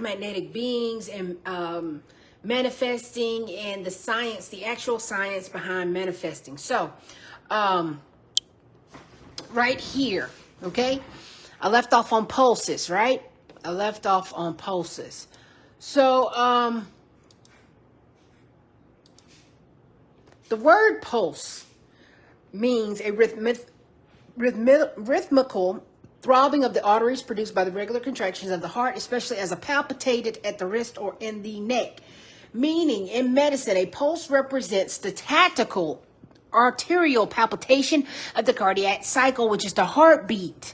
electromagnetic beings and manifesting, and the science, the actual science behind manifesting. So, right here, okay? I left off on pulses, right? I left off on pulses. So, the word pulse means a rhythmical throbbing of the arteries produced by the regular contractions of the heart, especially as a palpitated at the wrist or in the neck. Meaning, in medicine, a pulse represents the tactical arterial palpitation of the cardiac cycle, which is the heartbeat.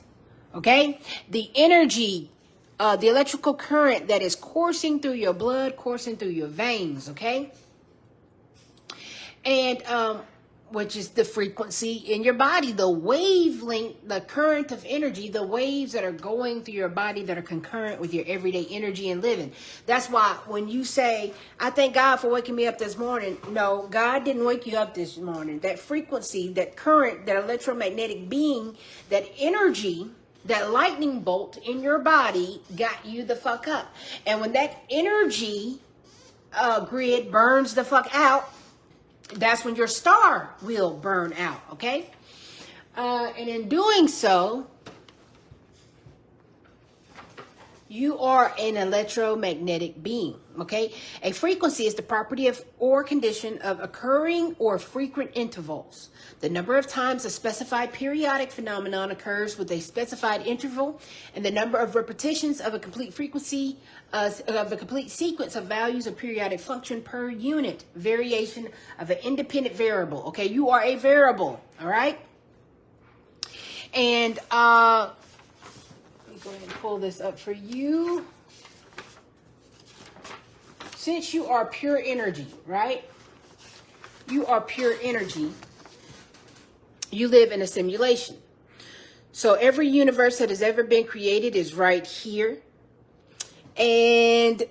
Okay? The energy, the electrical current that is coursing through your blood, coursing through your veins. Okay? And, which is the frequency in your body, the wavelength, the current of energy, the waves that are going through your body that are concurrent with your everyday energy and living. That's why when you say, I thank God for waking me up this morning. No, God didn't wake you up this morning. That frequency, that current, that electromagnetic being, that energy, that lightning bolt in your body got you the fuck up. And when that energy grid burns the fuck out, that's when your star will burn out, okay? And in doing so, you are an electromagnetic being, okay? A frequency is the property of or condition of occurring or frequent intervals. The number of times a specified periodic phenomenon occurs with a specified interval, and the number of repetitions of a complete frequency of a complete sequence of values of periodic function per unit variation of an independent variable. Okay, you are a variable, all right? And let me go ahead and pull this up for you. Since you are pure energy, right? You are pure energy. You live in a simulation. So every universe that has ever been created is right here. And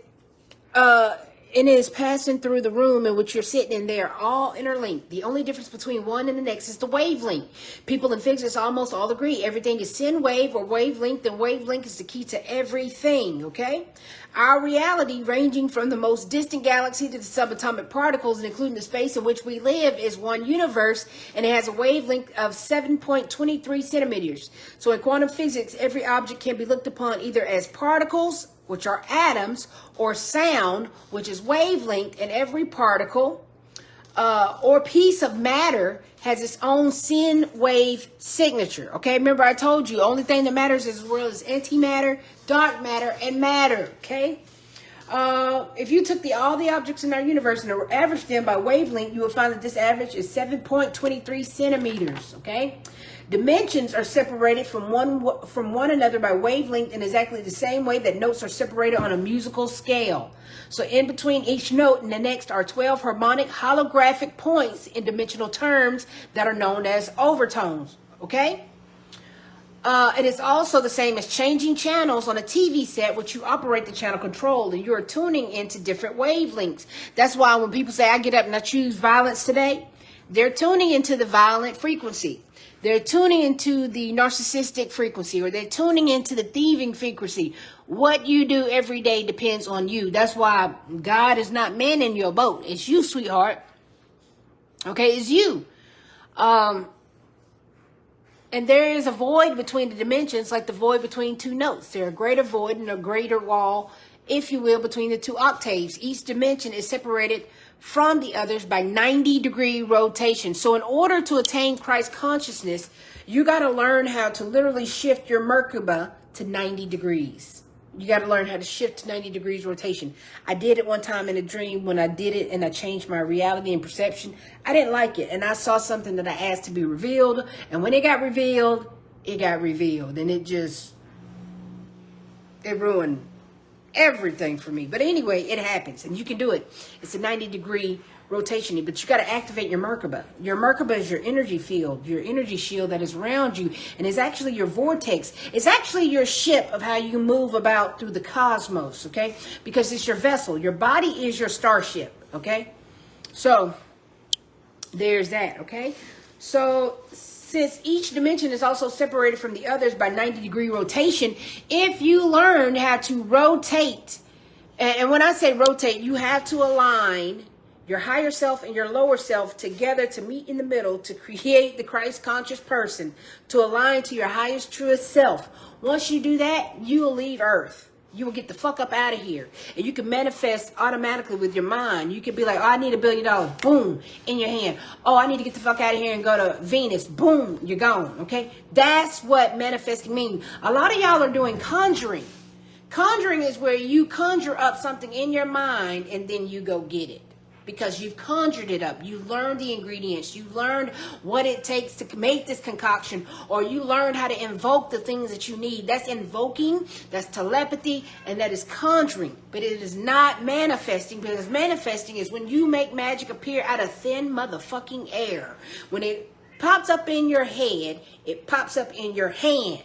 it is passing through the room in which you're sitting in there, all interlinked. The only difference between one and the next is the wavelength. People in physics almost all agree everything is sin wave or wavelength, and wavelength is the key to everything, okay? Our reality, ranging from the most distant galaxy to the subatomic particles, and including the space in which we live, is one universe, and it has a wavelength of 7.23 centimeters. So in quantum physics, every object can be looked upon either as particles, which are atoms, or sound, which is wavelength, and every particle or piece of matter has its own sin wave signature. Okay, remember I told you, only thing that matters in this world is antimatter, dark matter, and matter. Okay, if you took all the objects in our universe and averaged them by wavelength, you would find that this average is 7.23 centimeters. Okay. Dimensions are separated from one another by wavelength in exactly the same way that notes are separated on a musical scale. So in between each note and the next are 12 harmonic holographic points in dimensional terms that are known as overtones. Okay? It is also the same as changing channels on a TV set, which you operate the channel control, and you're tuning into different wavelengths. That's why when people say, I get up and I choose violence today, they're tuning into the violent frequency. They're tuning into the narcissistic frequency, or they're tuning into the thieving frequency. What you do every day depends on you. That's why God is not manning your boat. It's you, sweetheart. Okay, it's you. And there is a void between the dimensions, like the void between two notes. There's a greater void and a greater wall, if you will, between the two octaves. Each dimension is separated from the others by 90-degree rotation. So in order to attain Christ consciousness, you got to learn how to literally shift your Merkaba to 90 degrees. You got to learn how to shift to 90 degrees rotation. I did it one time in a dream. When I did it and I changed my reality and perception, I didn't like it. And I saw something that I asked to be revealed. And when it got revealed, it got revealed. And it ruined everything for me. But anyway, it happens, and you can do it. It's a 90-degree rotation, but you got to activate your Merkaba. Your Merkaba is your energy field, your energy shield that is around you, and it's actually your vortex. It's actually your ship of how you move about through the cosmos, okay? Because it's your vessel. Your body is your starship, okay? So there's that, okay? So since each dimension is also separated from the others by 90-degree rotation, if you learn how to rotate And when I say rotate, you have to align your higher self and your lower self together to meet in the middle to create the Christ conscious person, to align to your highest, truest self. Once you do that, you will leave Earth. You will get the fuck up out of here. And you can manifest automatically with your mind. You can be like, oh, I need $1 billion. Boom, in your hand. Oh, I need to get the fuck out of here and go to Venus. Boom, you're gone. Okay? That's what manifesting means. A lot of y'all are doing conjuring. Conjuring is where you conjure up something in your mind and then you go get it. Because you've conjured it up. You learned the ingredients. You learned what it takes to make this concoction. Or you learned how to invoke the things that you need. That's invoking. That's telepathy. And that is conjuring. But it is not manifesting. Because manifesting is when you make magic appear out of thin motherfucking air. When it pops up in your head, it pops up in your hand.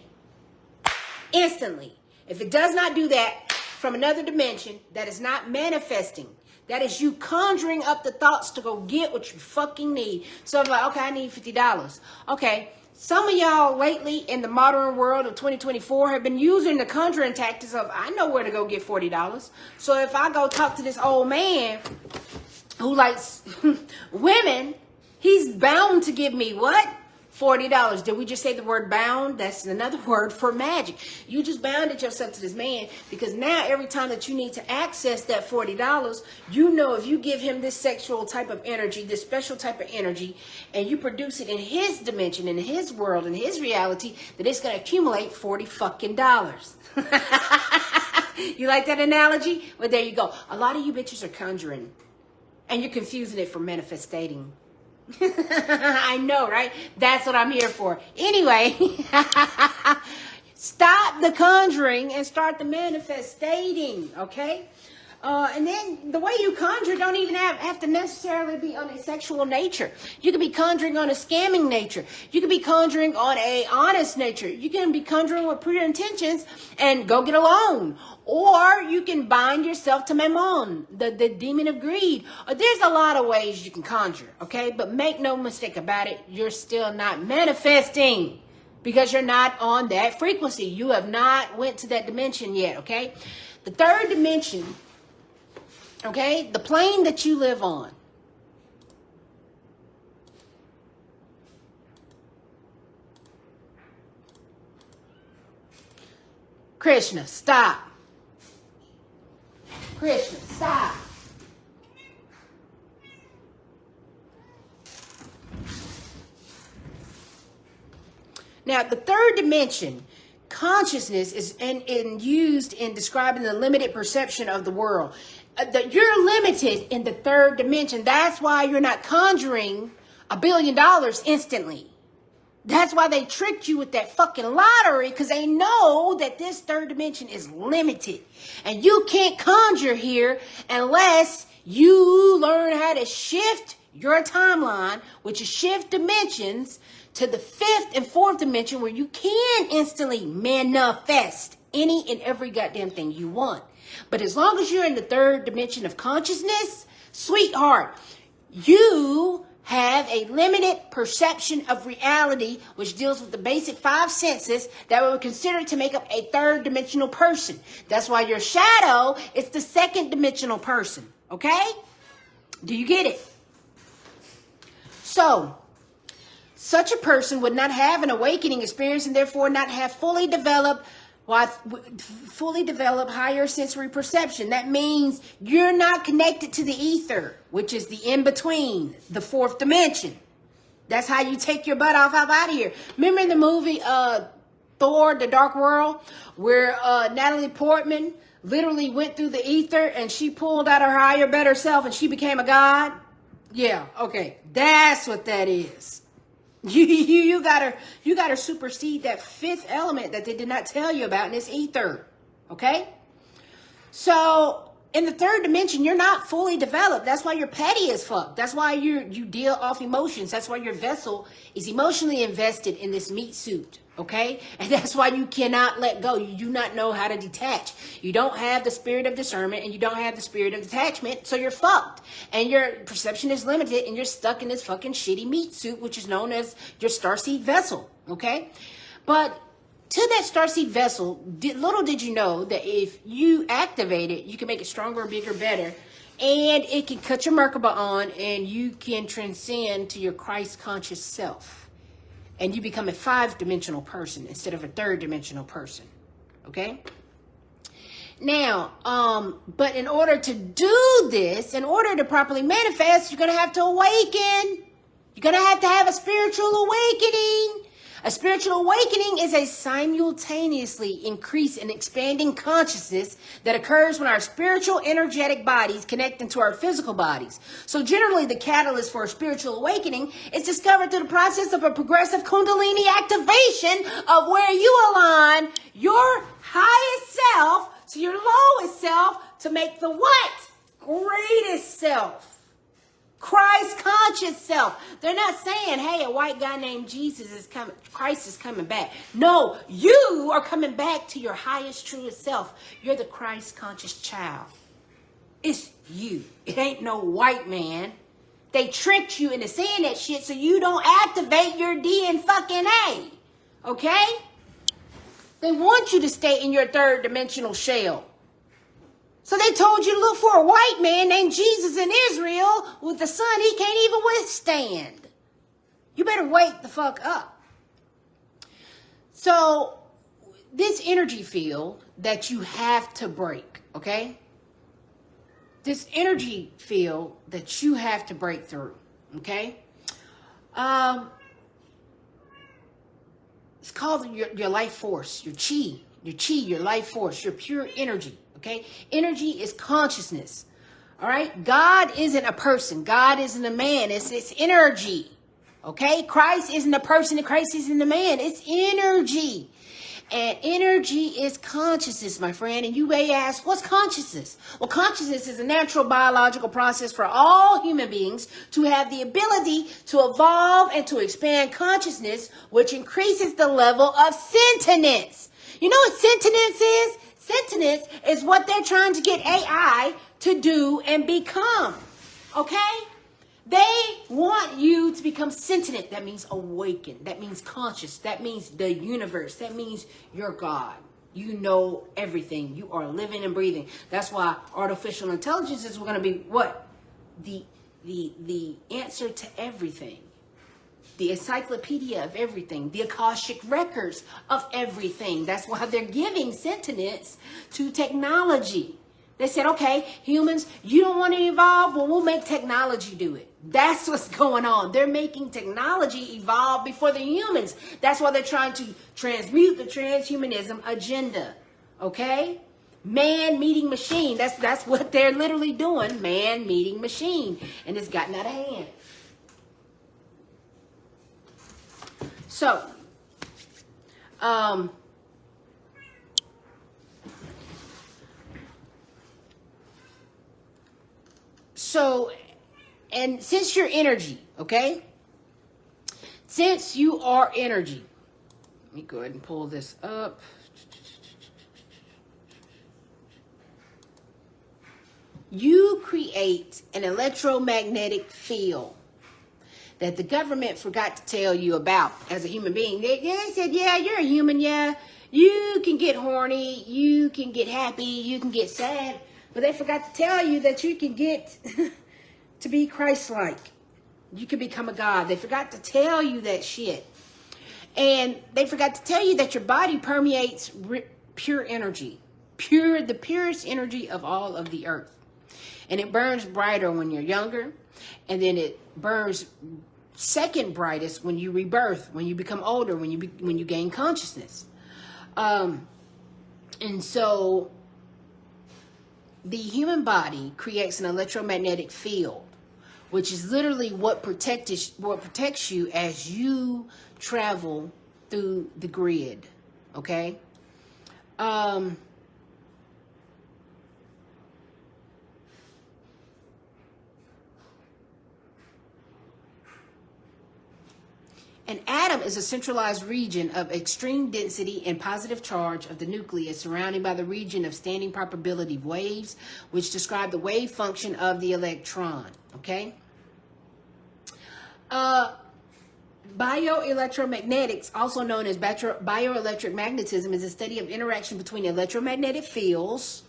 Instantly. If it does not do that from another dimension, that is not manifesting. That is you conjuring up the thoughts to go get what you fucking need. So I'm like, okay, I need $50. Okay, some of y'all lately in the modern world of 2024 have been using the conjuring tactics of, I know where to go get $40. So if I go talk to this old man who likes women, he's bound to give me what? $40. Did we just say the word bound? That's another word for magic. You just bounded yourself to this man because now every time that you need to access that $40, you know if you give him this sexual type of energy, this special type of energy, and you produce it in his dimension, in his world, in his reality, that it's going to accumulate $40 fucking dollars. You like that analogy? Well, there you go. A lot of you bitches are conjuring and you're confusing it for manifesting. I know, right? That's what I'm here for. Anyway, stop the conjuring and start the manifesting, okay? And then the way you conjure don't even have to necessarily be on a sexual nature. You can be conjuring on a scamming nature. You can be conjuring on a honest nature. You can be conjuring with pure intentions and go get a loan. Or you can bind yourself to Mammon, the demon of greed. There's a lot of ways you can conjure, okay? But make no mistake about it, you're still not manifesting because you're not on that frequency. You have not went to that dimension yet, okay? The third dimension, okay, the plane that you live on. Krishna, stop. Krishna, stop. Now, the third dimension, consciousness, is used in describing the limited perception of the world. That you're limited in the third dimension. That's why you're not conjuring $1 billion instantly. That's why they tricked you with that fucking lottery, because they know that this third dimension is limited. And you can't conjure here unless you learn how to shift your timeline, which is shift dimensions, to the fifth and fourth dimension where you can instantly manifest any and every goddamn thing you want. But as long as you're in the third dimension of consciousness, sweetheart, you have a limited perception of reality, which deals with the basic 5 senses that we would consider to make up a third dimensional person. That's why your shadow is the second dimensional person. Okay? Do you get it? So, such a person would not have an awakening experience and therefore not have fully developed higher sensory perception. That means you're not connected to the ether, which is the in-between, the fourth dimension. That's how you take your butt off out of here. Remember in the movie Thor, The Dark World, where Natalie Portman literally went through the ether and she pulled out her higher, better self and she became a god? Yeah, okay. That's what that is. You gotta supersede that fifth element that they did not tell you about in this ether. Okay? So in the third dimension, you're not fully developed. That's why you're petty as fuck. That's why you deal off emotions. That's why your vessel is emotionally invested in this meat suit. Okay? And that's why you cannot let go. You do not know how to detach. You don't have the spirit of discernment and you don't have the spirit of detachment. So you're fucked. And your perception is limited and you're stuck in this fucking shitty meat suit, which is known as your starseed vessel. Okay? But to that starseed vessel, little did you know that if you activate it, you can make it stronger, bigger, better, and it can cut your Merkaba on, and you can transcend to your Christ conscious self, and you become a 5-dimensional person instead of a 3rd-dimensional person. Okay. Now, but in order to do this, in order to properly manifest, you're going to have to awaken. You're going to have a spiritual awakening. A spiritual awakening is a simultaneously increased and expanding consciousness that occurs when our spiritual energetic bodies connect into our physical bodies. So generally, the catalyst for a spiritual awakening is discovered through the process of a progressive Kundalini activation of where you align your highest self to your lowest self to make the what? Greatest self. Christ conscious self. They're not saying, hey, a white guy named Jesus is coming, Christ is coming back. No, you are coming back to your highest, truest self. You're the Christ conscious child. It's you. It ain't no white man. They tricked you into saying that shit so you don't activate your D and fucking A. Okay? They want you to stay in your 3rd-dimensional shell. So they told you to look for a white man named Jesus in Israel with the sun he can't even withstand. You better wake the fuck up. So this energy field that you have to break, okay? This energy field that you have to break through, okay? It's called your life force, your chi, your life force, your pure energy. Okay, energy is consciousness. All right, God isn't a person. God isn't a man. It's energy. Okay, Christ isn't a person and Christ isn't a man. It's energy. And energy is consciousness, my friend. And you may ask, what's consciousness? Well, consciousness is a natural biological process for all human beings to have the ability to evolve and to expand consciousness, which increases the level of sentience. You know what sentience is? Sentience is what they're trying to get AI to do and become. Okay? They want you to become sentient. That means awakened. That means conscious. That means the universe. That means you're God. You know everything. You are living and breathing. That's why artificial intelligence is going to be what? The answer to everything. The encyclopedia of everything, the Akashic records of everything. That's why they're giving sentience to technology. They said, okay, humans, you don't want to evolve? Well, we'll make technology do it. That's what's going on. They're making technology evolve before the humans. That's why they're trying to transmute the transhumanism agenda. Okay? Man meeting machine. That's what they're literally doing. Man meeting machine. And it's gotten out of hand. So, and since you're energy, okay? Since you are energy, let me go ahead and pull this up. You create an electromagnetic field that the government forgot to tell you about as a human being. They said, yeah, you're a human, yeah. You can get horny, you can get happy, you can get sad. But they forgot to tell you that you can get to be Christ-like. You can become a God. They forgot to tell you that shit. And they forgot to tell you that your body permeates pure energy. The purest energy of all of the earth. And it burns brighter when you're younger. And then it burns second brightest when you rebirth, when you become older, when you gain consciousness. And so the human body creates an electromagnetic field, which is literally what protects you as you travel through the grid. Okay? An atom is a centralized region of extreme density and positive charge of the nucleus surrounded by the region of standing probability waves, which describe the wave function of the electron. Okay? Bioelectromagnetics, also known as bioelectric magnetism, is a study of interaction between electromagnetic fields,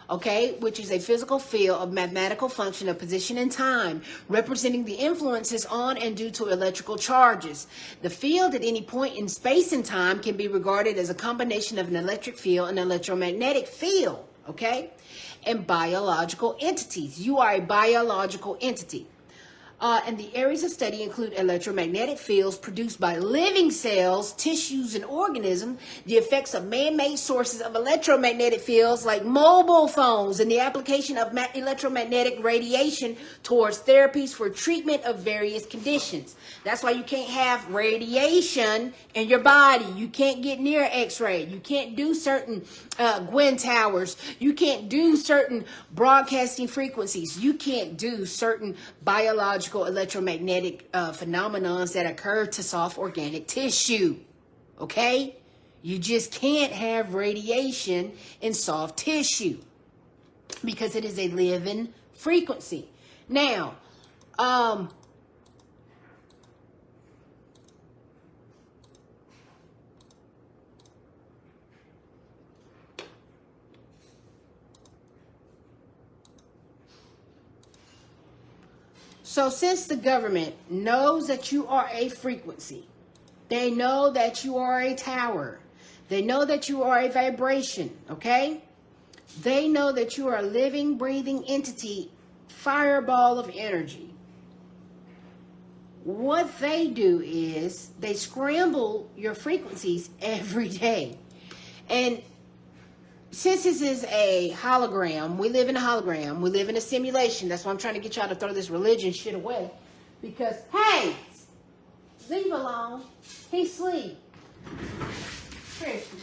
okay, which is a physical field of mathematical function of position and time, representing the influences on and due to electrical charges. The field at any point in space and time can be regarded as a combination of an electric field and electromagnetic field, okay, and biological entities. You are a biological entity. And the areas of study include electromagnetic fields produced by living cells, tissues, and organisms, the effects of man-made sources of electromagnetic fields like mobile phones, and the application of electromagnetic radiation towards therapies for treatment of various conditions. That's why you can't have radiation in your body. You can't get near X-ray. You can't do certain Gwen towers. You can't do certain broadcasting frequencies. You can't do certain biological electromagnetic phenomenons that occur to soft organic tissue. Okay? You just can't have radiation in soft tissue because it is a living frequency. Now, so since the government knows that you are a frequency, they know that you are a tower, they know that you are a vibration, okay? They know that you are a living, breathing entity, fireball of energy. What they do is they scramble your frequencies every day. And since this is a hologram, we live in a hologram, we live in a simulation. That's why I'm trying to get y'all to throw this religion shit away. Because, hey, leave him alone. He's asleep. Seriously.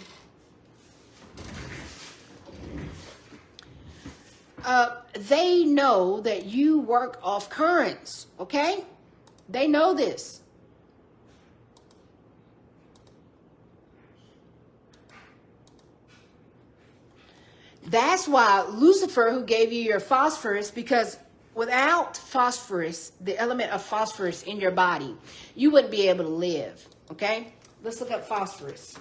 They know that you work off currents, okay? They know this. That's why Lucifer, who gave you your phosphorus, because without phosphorus, the element of phosphorus in your body, you wouldn't be able to live, okay? Let's look up phosphorus.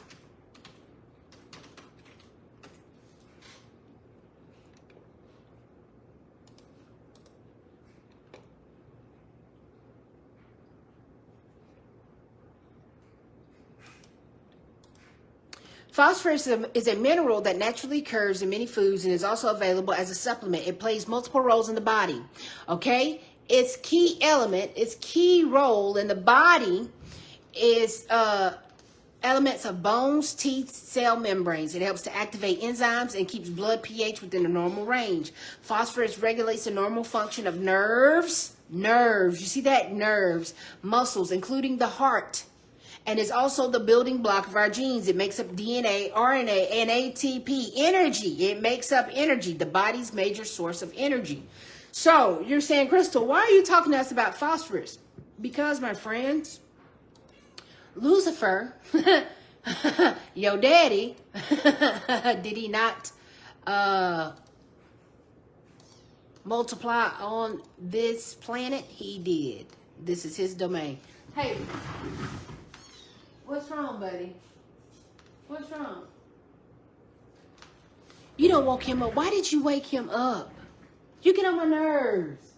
Phosphorus is a mineral that naturally occurs in many foods and is also available as a supplement. It plays multiple roles in the body, okay? Its key element, its key role in the body is elements of bones, teeth, cell membranes. It helps to activate enzymes and keeps blood pH within the normal range. Phosphorus regulates the normal function of nerves, you see that? Nerves, muscles, including the heart. And is also the building block of our genes. It makes up DNA, RNA, and ATP. Energy. It makes up energy, the body's major source of energy. So, you're saying, Crystal, why are you talking to us about phosphorus? Because, my friends, Lucifer, your daddy, did he not multiply on this planet? He did. This is his domain. Hey. What's wrong, buddy? What's wrong? You don't woke him up. Why did you wake him up? You get on my nerves.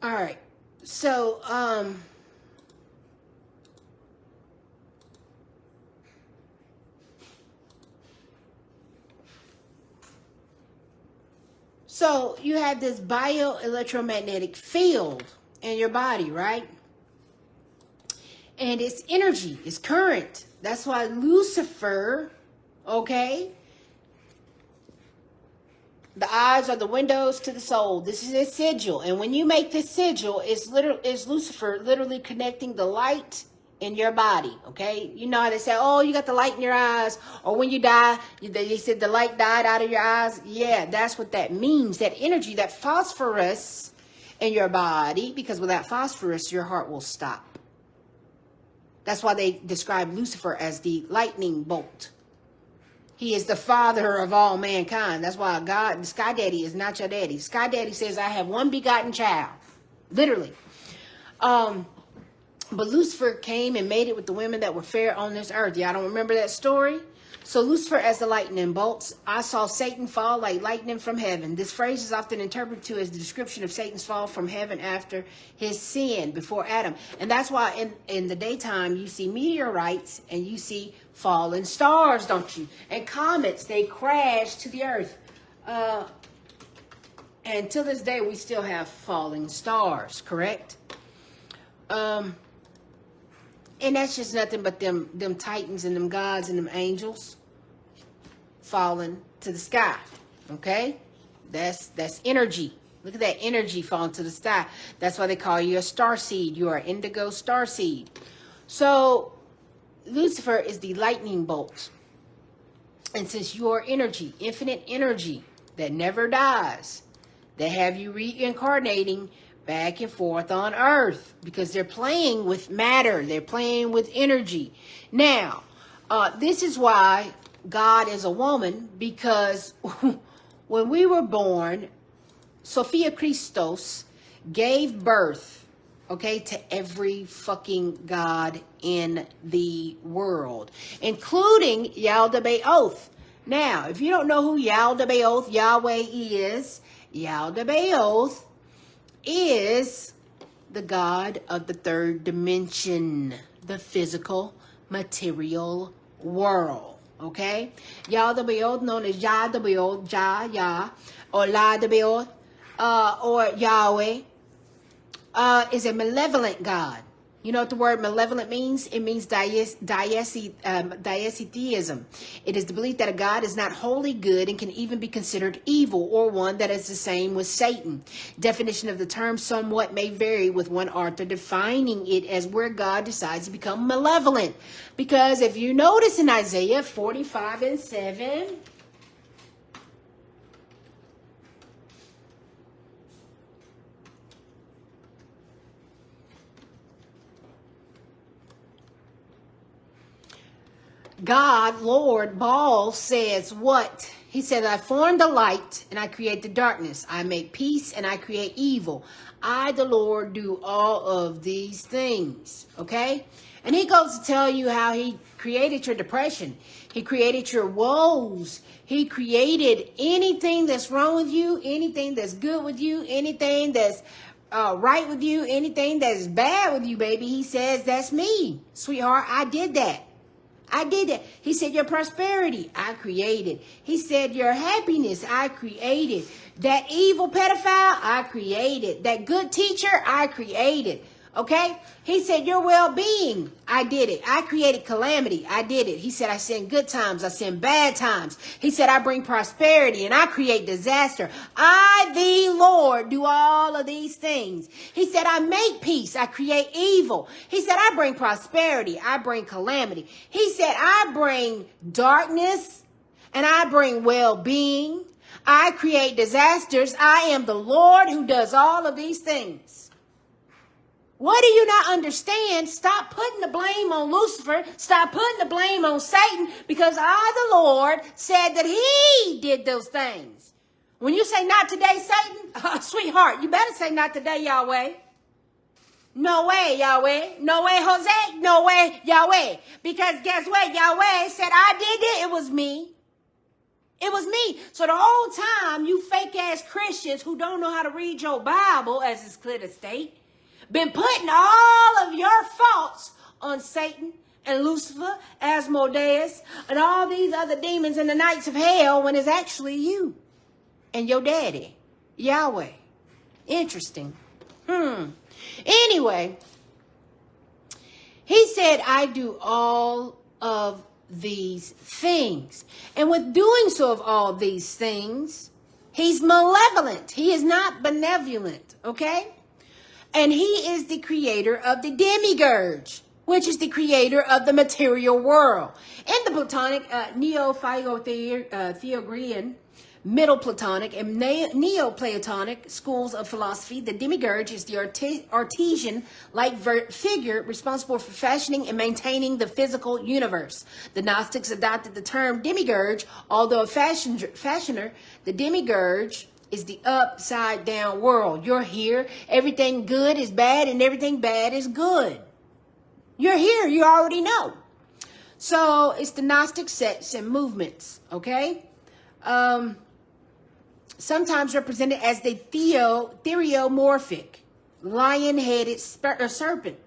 All right. So, So you have this bioelectromagnetic field in your body, right? And it's energy, it's current. That's why Lucifer, okay? The eyes are the windows to the soul. This is a sigil. And when you make this sigil, it's Lucifer literally connecting the light in your body. Okay? You know how they say, oh, you got the light in your eyes. Or when you die, they said the light died out of your eyes. Yeah, that's what that means. That energy, that phosphorus in your body. Because without phosphorus, your heart will stop. That's why they describe Lucifer as the lightning bolt. He is the father of all mankind. That's why God, Sky Daddy is not your daddy. Sky Daddy says, I have one begotten child. Literally. But Lucifer came and made it with the women that were fair on this earth. Y'all don't remember that story? So Lucifer as the lightning bolts. I saw Satan fall like lightning from heaven. This phrase is often interpreted to as the description of Satan's fall from heaven after his sin before Adam. And that's why in the daytime you see meteorites and you see fallen stars, don't you? And comets, they crash to the earth. And till this day we still have falling stars, correct? And that's just nothing but them titans and them gods and them angels falling to the sky. Okay? That's energy. Look at that energy falling to the sky. That's why they call you a star seed. You are an indigo star seed. So Lucifer is the lightning bolt. And since you are energy, infinite energy that never dies, they have you reincarnating back and forth on earth because they're playing with matter. They're playing with energy. Now, this is why God is a woman, because when we were born, Sophia Christos gave birth, okay, to every fucking God in the world, including Yaldabaoth. Now, if you don't know who Yaldabaoth, Yahweh is, Yaldabaoth is the God of the third dimension, the physical, material world. Okay? Yaldabaoth, known as Yaldabaoth, Yah, or Ladabaoth, or Yahweh, is a malevolent God. You know what the word malevolent means? It means diatheism. It is the belief that a God is not wholly good and can even be considered evil, or one that is the same with Satan. Definition of the term somewhat may vary, with one author defining it as where God decides to become malevolent. Because if you notice in Isaiah 45:7, God, Lord, Baal says what? He said, I form the light and I create the darkness. I make peace and I create evil. I, the Lord, do all of these things. Okay? And he goes to tell you how he created your depression. He created your woes. He created anything that's wrong with you, anything that's good with you, anything that's right with you, anything that's bad with you, baby. He says, that's me, sweetheart. I did that. I did that. He said, your prosperity, I created. He said, your happiness, I created. That evil pedophile, I created. That good teacher, I created. Okay? He said, your well-being, I did it. I created calamity. I did it. He said, I send good times. I send bad times. He said, I bring prosperity and I create disaster. I, the Lord, do all of these things. He said, I make peace. I create evil. He said, I bring prosperity. I bring calamity. He said, I bring darkness and I bring well-being. I create disasters. I am the Lord who does all of these things. What do you not understand? Stop putting the blame on Lucifer. Stop putting the blame on Satan, because I, the Lord, said that he did those things. When you say not today, Satan, sweetheart, you better say not today, Yahweh. No way, Yahweh. No way, Jose. No way, Yahweh. Because guess what? Yahweh said, I did it. It was me. It was me. So the whole time, you fake-ass Christians who don't know how to read your Bible, as it's clear to state, been putting all of your faults on Satan and Lucifer, Asmodeus, and all these other demons in the nights of hell, when it's actually you and your daddy. Yahweh. Interesting. Anyway, he said, I do all of these things. And with doing so of all these things, he's malevolent. He is not benevolent, okay? And he is the creator of the demiurge, which is the creator of the material world. In the Platonic, Neo-Pythagorean, Middle Platonic, and Neoplatonic schools of philosophy, the demiurge is the artesian-like figure responsible for fashioning and maintaining the physical universe. The Gnostics adopted the term demiurge, although a fashioner, the demiurge is the upside down world. You're here, everything good is bad, and everything bad is good. You're here, you already know. So it's the Gnostic sects and movements, okay? Sometimes represented as the theriomorphic, lion-headed serpent.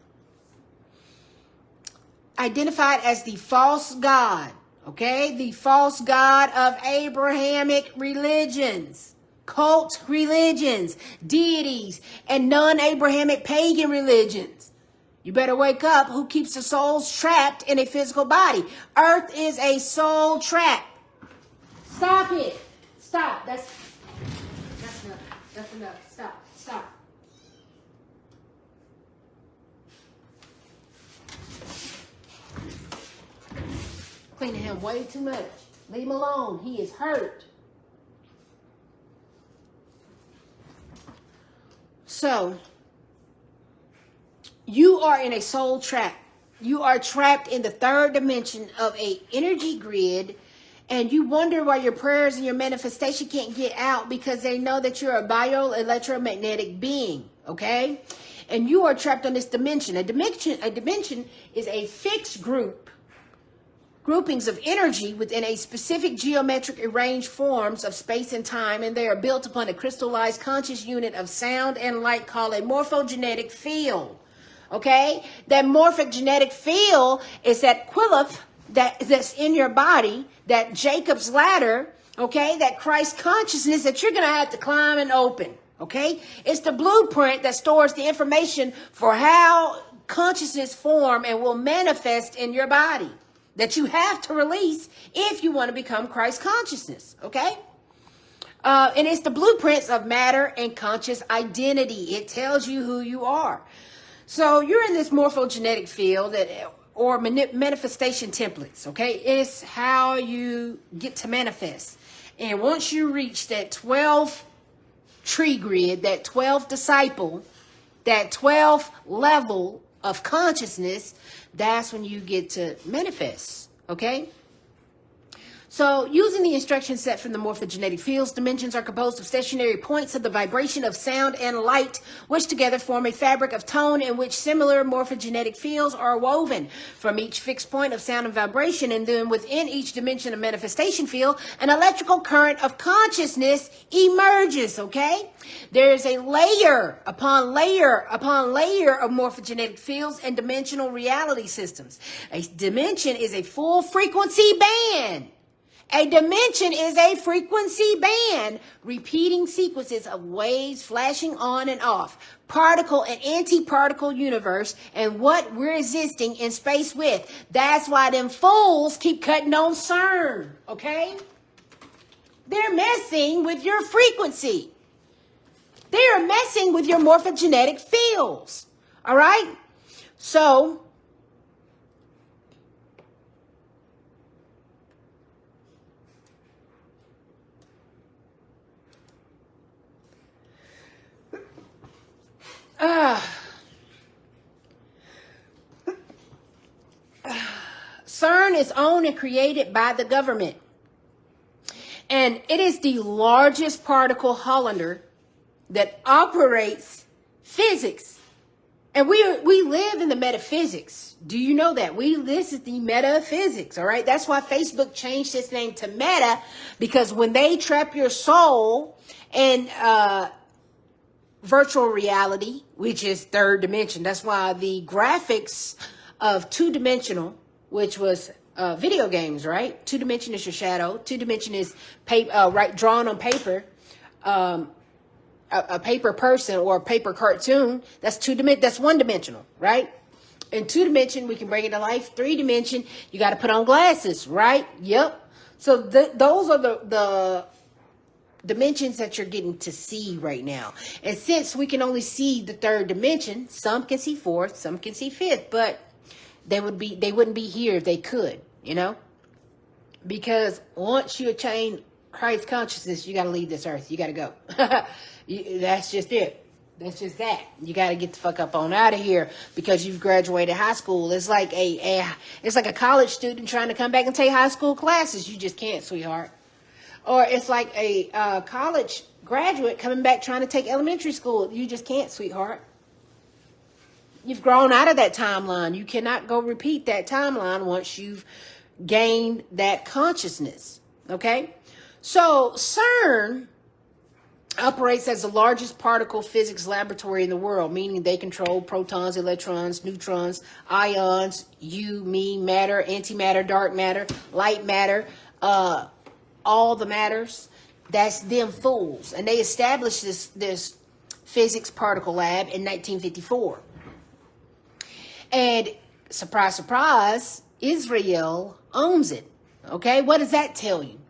Identified as the false god, okay? The false god of Abrahamic religions, cult religions, deities, and non-Abrahamic pagan religions. You better wake up. Who keeps the souls trapped in a physical body? Earth is a soul trap. Stop it. Stop. That's enough. That's enough. Stop. Cleaning him way too much. Leave him alone. He is hurt. So, you are in a soul trap. You are trapped in the third dimension of a energy grid, and you wonder why your prayers and your manifestation can't get out, because they know that you're a bioelectromagnetic being, okay? And you are trapped on this dimension. A dimension is a fixed groupings of energy within a specific geometric arranged forms of space and time, and they are built upon a crystallized conscious unit of sound and light called a morphogenetic field. Okay? That morphogenetic field is that quiloth that's in your body, that Jacob's ladder, okay? That Christ consciousness that you're going to have to climb and open, okay? It's the blueprint that stores the information for how consciousness form and will manifest in your body, that you have to release if you want to become Christ consciousness, okay? And it's the blueprints of matter and conscious identity. It tells you who you are. So you're in this morphogenetic field or manifestation templates, okay? It's how you get to manifest. And once you reach that 12th tree grid, that 12th disciple, that 12th level of consciousness, that's when you get to manifest, okay? So using the instruction set from the morphogenetic fields, dimensions are composed of stationary points of the vibration of sound and light, which together form a fabric of tone in which similar morphogenetic fields are woven. From each fixed point of sound and vibration, and then within each dimension of manifestation field, an electrical current of consciousness emerges, okay? There's a layer upon layer upon layer of morphogenetic fields and dimensional reality systems. A dimension is a full frequency band. A dimension is a frequency band, repeating sequences of waves flashing on and off, particle and anti-particle universe, and what we're existing in space with. That's why them fools keep cutting on CERN, okay? They're messing with your frequency. They're messing with your morphogenetic fields, all right? So, CERN is owned and created by the government. And it is the largest particle hollander that operates physics. And we live in the metaphysics. Do you know that? This is the metaphysics, all right? That's why Facebook changed its name to Meta, because when they trap your soul in virtual reality, which is third dimension, that's why the graphics of two-dimensional, which was video games, right? Two-dimension is your shadow. Two-dimension is paper, drawn on paper. a paper person or a paper cartoon, that's that's one dimensional, right? In 2 dimension, we can bring it to life. 3 dimension, you got to put on glasses, right? Yep. So those are the dimensions that you're getting to see right now. And since we can only see the 3rd dimension, some can see 4th, some can see 5th, but they wouldn't be here if they could, you know? Because once you attain Christ consciousness, you got to leave this earth. You got to go. That's just it. That's just that. You got to get the fuck up on out of here because you've graduated high school. It's like it's like a college student trying to come back and take high school classes. You just can't, sweetheart. Or it's like a college graduate coming back trying to take elementary school. You just can't, sweetheart. You've grown out of that timeline. You cannot go repeat that timeline once you've gained that consciousness. Okay? So CERN operates as the largest particle physics laboratory in the world, meaning they control protons, electrons, neutrons, ions, you, me, matter, antimatter, dark matter, light matter, all the matters. That's them fools. And they established this physics particle lab in 1954. And surprise, surprise, Israel owns it. Okay, what does that tell you?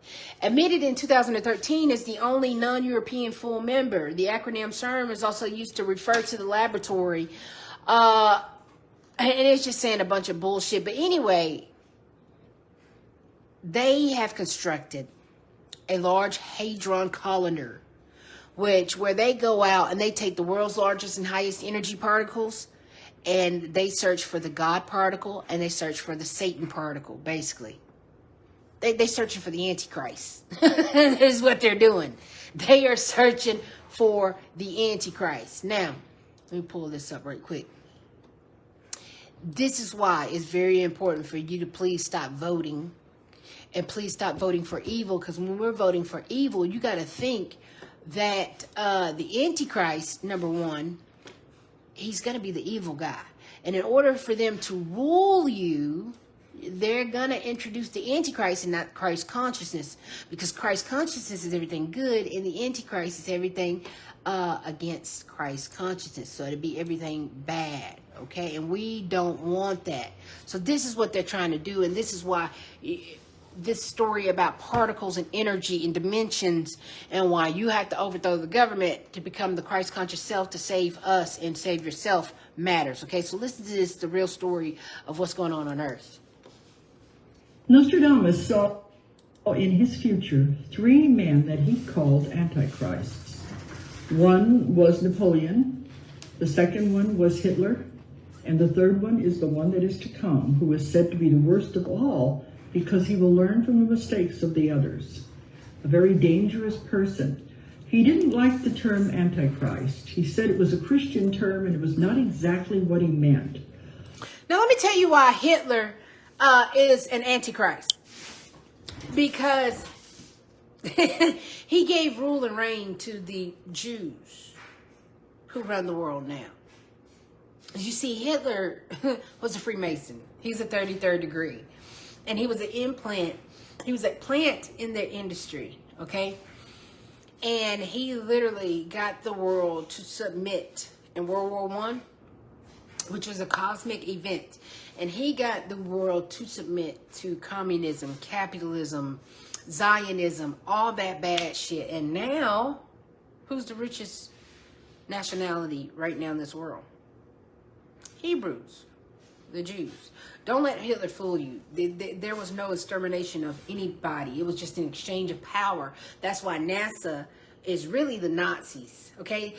Admitted in 2013 as the only non-European full member, the acronym CERN is also used to refer to the laboratory. And it's just saying a bunch of bullshit. But anyway, they have constructed a large hadron collider, where they go out and they take the world's largest and highest energy particles and they search for the God particle and they search for the Satan particle, basically. They're searching for the Antichrist. Is what they're doing. They are searching for the Antichrist. Now, let me pull this up right quick. This is why it's very important for you to please stop voting. And please stop voting for evil. Because when we're voting for evil, you got to think that the Antichrist, number one, he's going to be the evil guy. And in order for them to rule you, they're going to introduce the Antichrist and not Christ consciousness. Because Christ consciousness is everything good and the Antichrist is everything against Christ consciousness. So it'll be everything bad. Okay? And we don't want that. So this is what they're trying to do. And this is why this story about particles and energy and dimensions and why you have to overthrow the government to become the Christ conscious self to save us and save yourself matters. Okay? So listen to this, the real story of what's going on Earth. Nostradamus saw in his future 3 men that he called antichrists. One was Napoleon, the second one was Hitler, and the third one is the one that is to come, who is said to be the worst of all because he will learn from the mistakes of the others. A very dangerous person. He didn't like the term antichrist. He said it was a Christian term and it was not exactly what he meant. Now let me tell you why Hitler is an antichrist, because he gave rule and reign to the Jews who run the world now. You see, Hitler was a Freemason. He's a 33rd degree, and he was an implant. He was a plant in their industry. Okay, and he literally got the world to submit in World War I, which was a cosmic event. And he got the world to submit to communism, capitalism, Zionism, all that bad shit. And now, who's the richest nationality right now in this world? Hebrews, the Jews. Don't let Hitler fool you. There was no extermination of anybody. It was just an exchange of power. That's why NASA is really the Nazis, okay?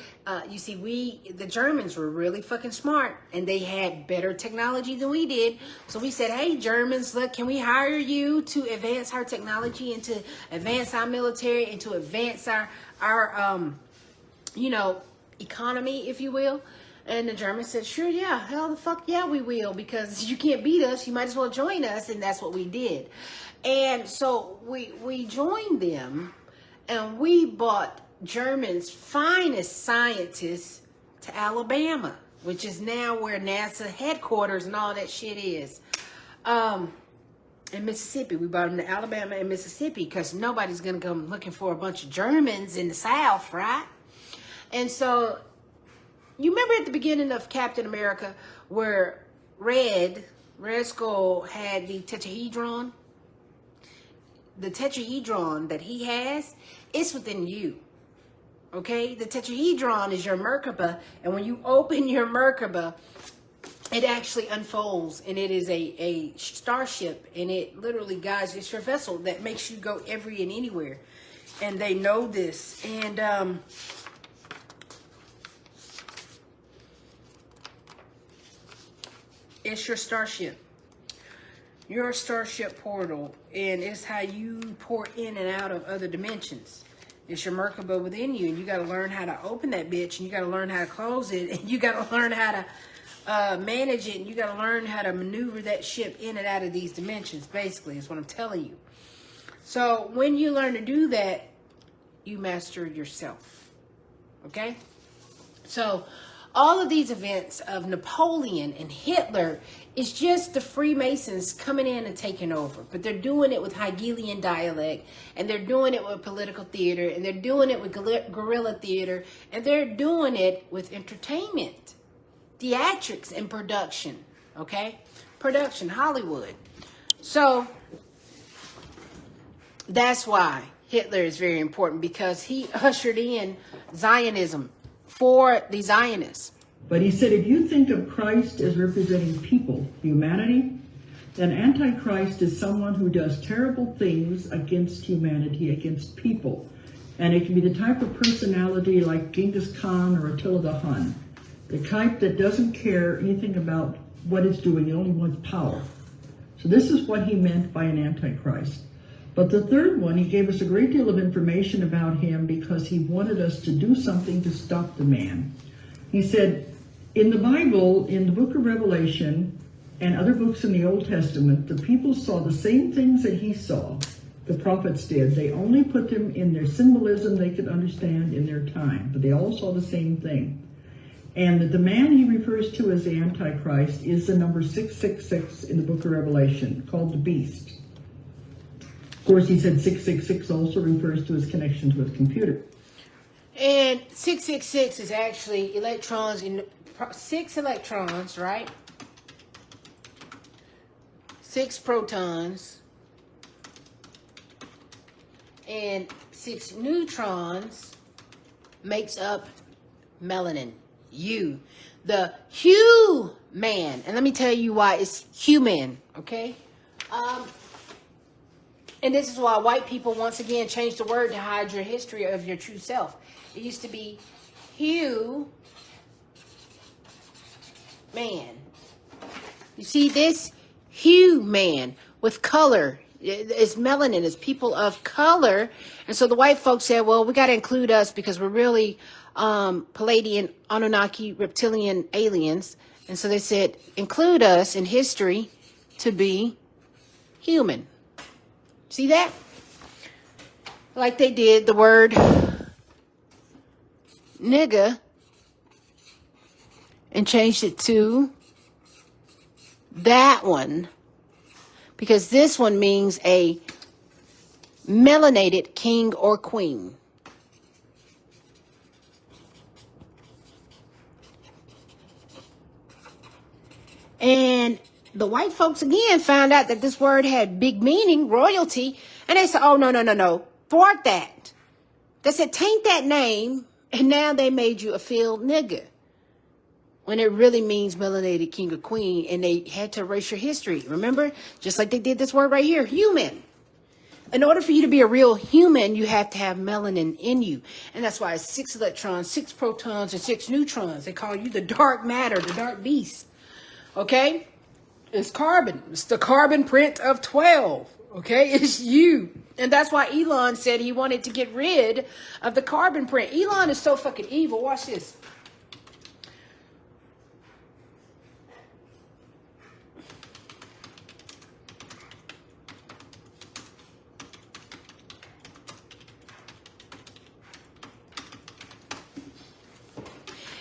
You see, the Germans were really fucking smart, and they had better technology than we did. So we said, hey, Germans, look, can we hire you to advance our technology and to advance our military and to advance our economy, if you will? And the Germans said, sure, yeah, hell the fuck yeah, we will, because you can't beat us. You might as well join us, and that's what we did. And so we joined them. And we brought Germany's finest scientists to Alabama, which is now where NASA headquarters and all that shit is. In Mississippi, we brought them to Alabama and Mississippi because nobody's going to come looking for a bunch of Germans in the South, right? And so, you remember at the beginning of Captain America where Red Skull had the tetrahedron? The tetrahedron that he has, it's within you. Okay? The tetrahedron is your Merkaba, and when you open your Merkaba, it actually unfolds, and it is a starship, and it literally guides. It's your vessel that makes you go every and anywhere. And they know this. And it's your starship. Your starship portal, and it's how you pour in and out of other dimensions. It's your Merkaba within you, and you got to learn how to open that bitch, and you got to learn how to close it, and you got to learn how to manage it, and you got to learn how to maneuver that ship in and out of these dimensions, basically, is what I'm telling you. So when you learn to do that, you master yourself. Okay? So all of these events of Napoleon and Hitler is just the Freemasons coming in and taking over. But they're doing it with Hegelian dialect, and they're doing it with political theater, and they're doing it with guerrilla theater, and they're doing it with entertainment, theatrics, and production. Okay? Production, Hollywood. So that's why Hitler is very important, because he ushered in Zionism for the Zionists. But he said, if you think of Christ as representing people, humanity, then Antichrist is someone who does terrible things against humanity, against people. And it can be the type of personality like Genghis Khan or Attila the Hun. The type that doesn't care anything about what it's doing, it only wants power. So this is what he meant by an Antichrist. But the third one, he gave us a great deal of information about him because he wanted us to do something to stop the man. He said, in the Bible, in the book of Revelation, and other books in the Old Testament, the people saw the same things that he saw, the prophets did. They only put them in their symbolism they could understand in their time, but they all saw the same thing. And that the man he refers to as the Antichrist is the number 666 in the book of Revelation, called the beast. Of course, he said 666 also refers to his connections with computers. And 666 is actually electrons, in 6 electrons, right? 6 protons and 6 neutrons makes up melanin. You, the human, and let me tell you why it's human. Okay. And this is why white people once again changed the word to hide your history of your true self. It used to be human. You see this? Human with color. It's melanin. It's people of color. And so the white folks said, well, we got to include us because we're really Palladian, Anunnaki, reptilian aliens. And so they said, include us in history to be human. See that? Like they did the word nigga and changed it to that one, because this one means a melanated king or queen. And the white folks again found out that this word had big meaning, royalty, and they said, oh, no, thwart that. They said, taint that name, and now they made you a field nigger, when it really means melanated king or queen, and they had to erase your history. Remember? Just like they did this word right here, human. In order for you to be a real human, you have to have melanin in you. And that's why it's 6 electrons, 6 protons, and 6 neutrons. They call you the dark matter, the dark beast. Okay? It's carbon. It's the carbon print of 12. Okay? It's you. And that's why Elon said he wanted to get rid of the carbon print. Elon is so fucking evil. Watch this.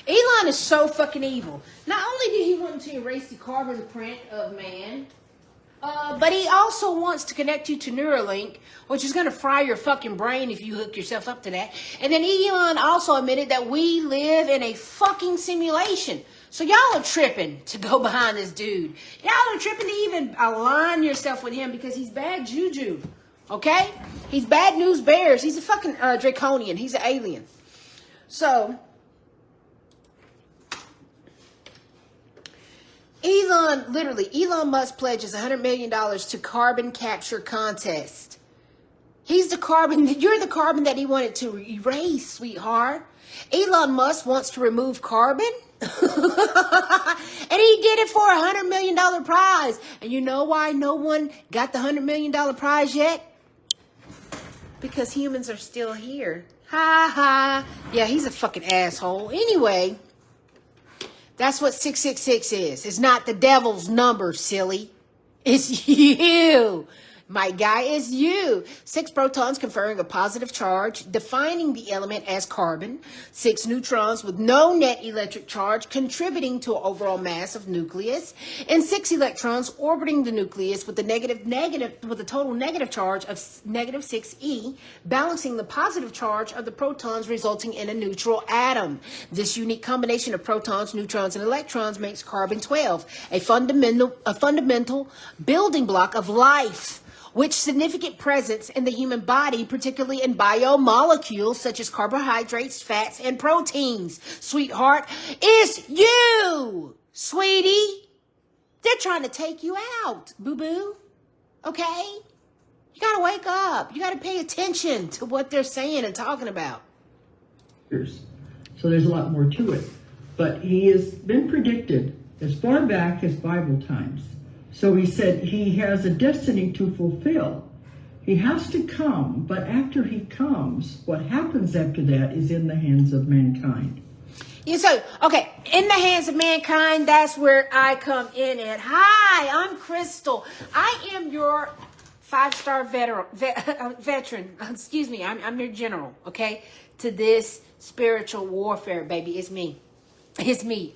Elon is so fucking evil. Not only did he want to erase the carbon print of man, But he also wants to connect you to Neuralink, which is going to fry your fucking brain if you hook yourself up to that. And then Elon also admitted that we live in a fucking simulation. So y'all are tripping to go behind this dude. Y'all are tripping to even align yourself with him because he's bad juju. Okay? He's bad news bears. He's a fucking draconian. He's an alien. So Elon Musk pledges $100 million to carbon capture contest. You're the carbon that he wanted to erase, sweetheart. Elon Musk wants to remove carbon. And he did it for $100 million prize. And you know why no one got the $100 million prize yet? Because humans are still here. Ha ha. Yeah, he's a fucking asshole. Anyway, that's what 666 is. It's not the devil's number, silly. It's you. My guy is you. 6 protons conferring a positive charge, defining the element as carbon. 6 neutrons with no net electric charge, contributing to an overall mass of nucleus. And 6 electrons orbiting the nucleus with a total negative charge of -6e, balancing the positive charge of the protons, resulting in a neutral atom. This unique combination of protons, neutrons, and electrons makes carbon-12 a fundamental building block of life, which significant presence in the human body, particularly in biomolecules such as carbohydrates, fats, and proteins. Sweetheart, is you, sweetie. They're trying to take you out, boo-boo. Okay? You gotta wake up. You gotta pay attention to what they're saying and talking about. So there's a lot more to it. But he has been predicted as far back as Bible times. So he said he has a destiny to fulfill. He has to come, but after he comes, what happens after that is in the hands of mankind. Yeah, so, okay, in the hands of mankind, that's where I come in at. Hi, I'm Crystal. I am your 5-star veteran. Excuse me, I'm your general, okay? To this spiritual warfare, baby. It's me. It's me.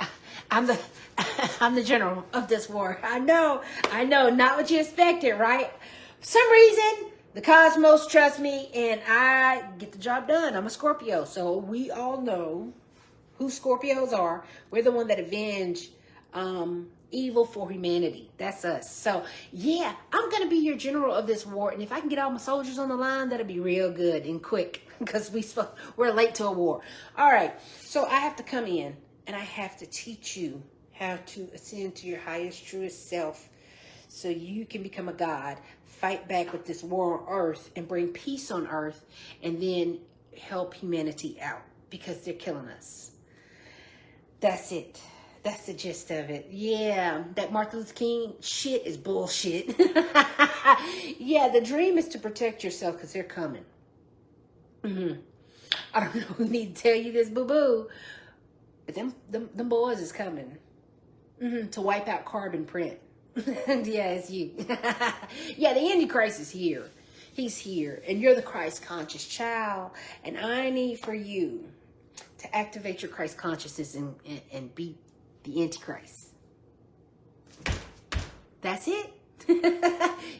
I'm the general of this war. I know, not what you expected, right? For some reason, the cosmos trusts me and I get the job done. I'm a Scorpio, so we all know who Scorpios are. We're the one that avenge evil for humanity. That's us. So, yeah, I'm going to be your general of this war. And if I can get all my soldiers on the line, that'll be real good and quick because we're late to a war. All right, so I have to come in and I have to teach you how to ascend to your highest, truest self so you can become a god, fight back with this war on earth and bring peace on earth, and then help humanity out because they're killing us. That's it. That's the gist of it. Yeah, that Martin Luther King shit is bullshit. Yeah, the dream is to protect yourself because they're coming. I don't know who need to tell you this, boo-boo, but them boys is coming. To wipe out carbon print. Yeah, it's you. Yeah, the Antichrist is here. He's here. And you're the Christ conscious child. And I need for you to activate your Christ consciousness and beat the Antichrist. That's it.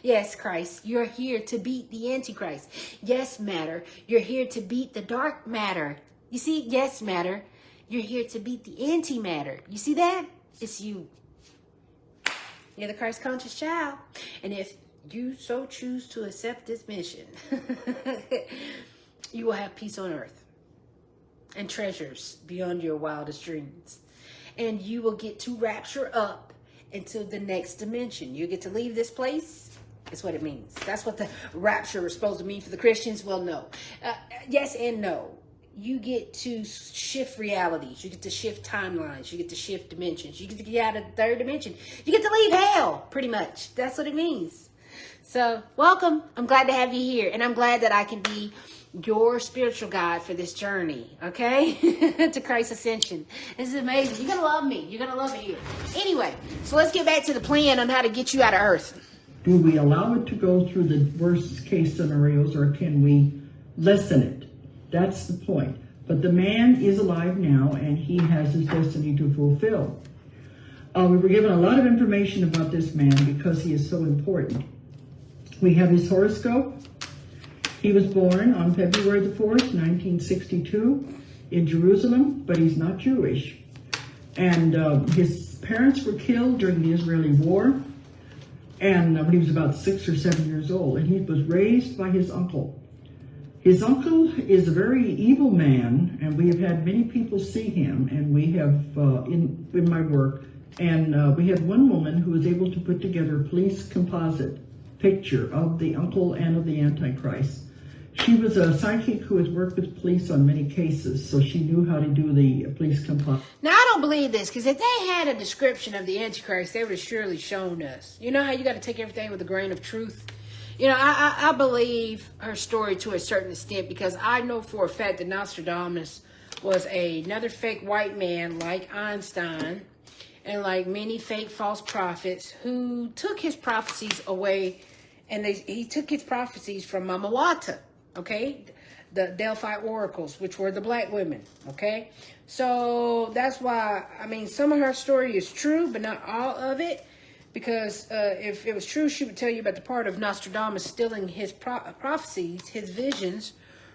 Yes, Christ, you're here to beat the Antichrist. Yes, matter, you're here to beat the dark matter. You see, yes, matter, you're here to beat the antimatter. You see that? It's you. You're the Christ conscious child. And if you so choose to accept this mission, you will have peace on earth and treasures beyond your wildest dreams. And you will get to rapture up into the next dimension. You get to leave this place. That's what it means. That's what the rapture is supposed to mean for the Christians. Well, no. Yes and no. You get to shift realities. You get to shift timelines. You get to shift dimensions. You get to get out of the third dimension. You get to leave hell, pretty much. That's what it means. So, welcome. I'm glad to have you here. And I'm glad that I can be your spiritual guide for this journey, okay? To Christ's ascension. This is amazing. You're going to love me. You're going to love it here. Anyway, so let's get back to the plan on how to get you out of Earth. Do we allow it to go through the worst case scenarios, or can we lessen it? That's the point. But the man is alive now, and he has his destiny to fulfill. We were given a lot of information about this man because he is so important. We have his horoscope. He was born on February the 4th, 1962 in Jerusalem, but he's not Jewish. And his parents were killed during the Israeli war, and when he was about 6 or 7 years old, and he was raised by his uncle. His uncle is a very evil man, and we have had many people see him, and we have, in my work, and we had one woman who was able to put together a police composite picture of the uncle and of the Antichrist. She was a psychic who has worked with police on many cases, so she knew how to do the police composite. Now, I don't believe this, because if they had a description of the Antichrist, they would have surely shown us. You know how you got to take everything with a grain of truth? You know, I believe her story to a certain extent, because I know for a fact that Nostradamus was another fake white man like Einstein and like many fake false prophets who took his prophecies away, and he took his prophecies from Mama Wata. Okay, the Delphi oracles, which were the black women. Okay, so that's why, I mean, some of her story is true, but not all of it, because if it was true, she would tell you about the part of Nostradamus stealing his prophecies, his visions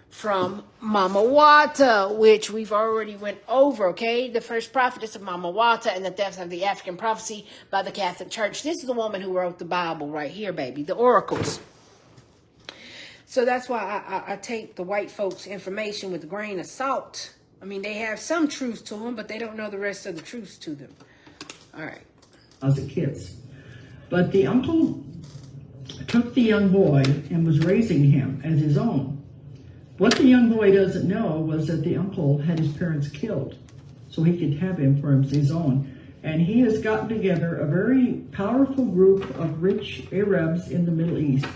from Mama Wata, which we've already went over. Okay, the first prophetess of Mama Wata and the thefts of the African prophecy by the Catholic Church. This is the woman who wrote the Bible right here, baby, the oracles. So that's why I take the white folks' information with a grain of salt. I mean, they have some truth to them, but they don't know the rest of the truth to them. All right. As a kids. But the uncle took the young boy and was raising him as his own. What the young boy doesn't know was that the uncle had his parents killed, so he could have him for his own. And he has gotten together a very powerful group of rich Arabs in the Middle East.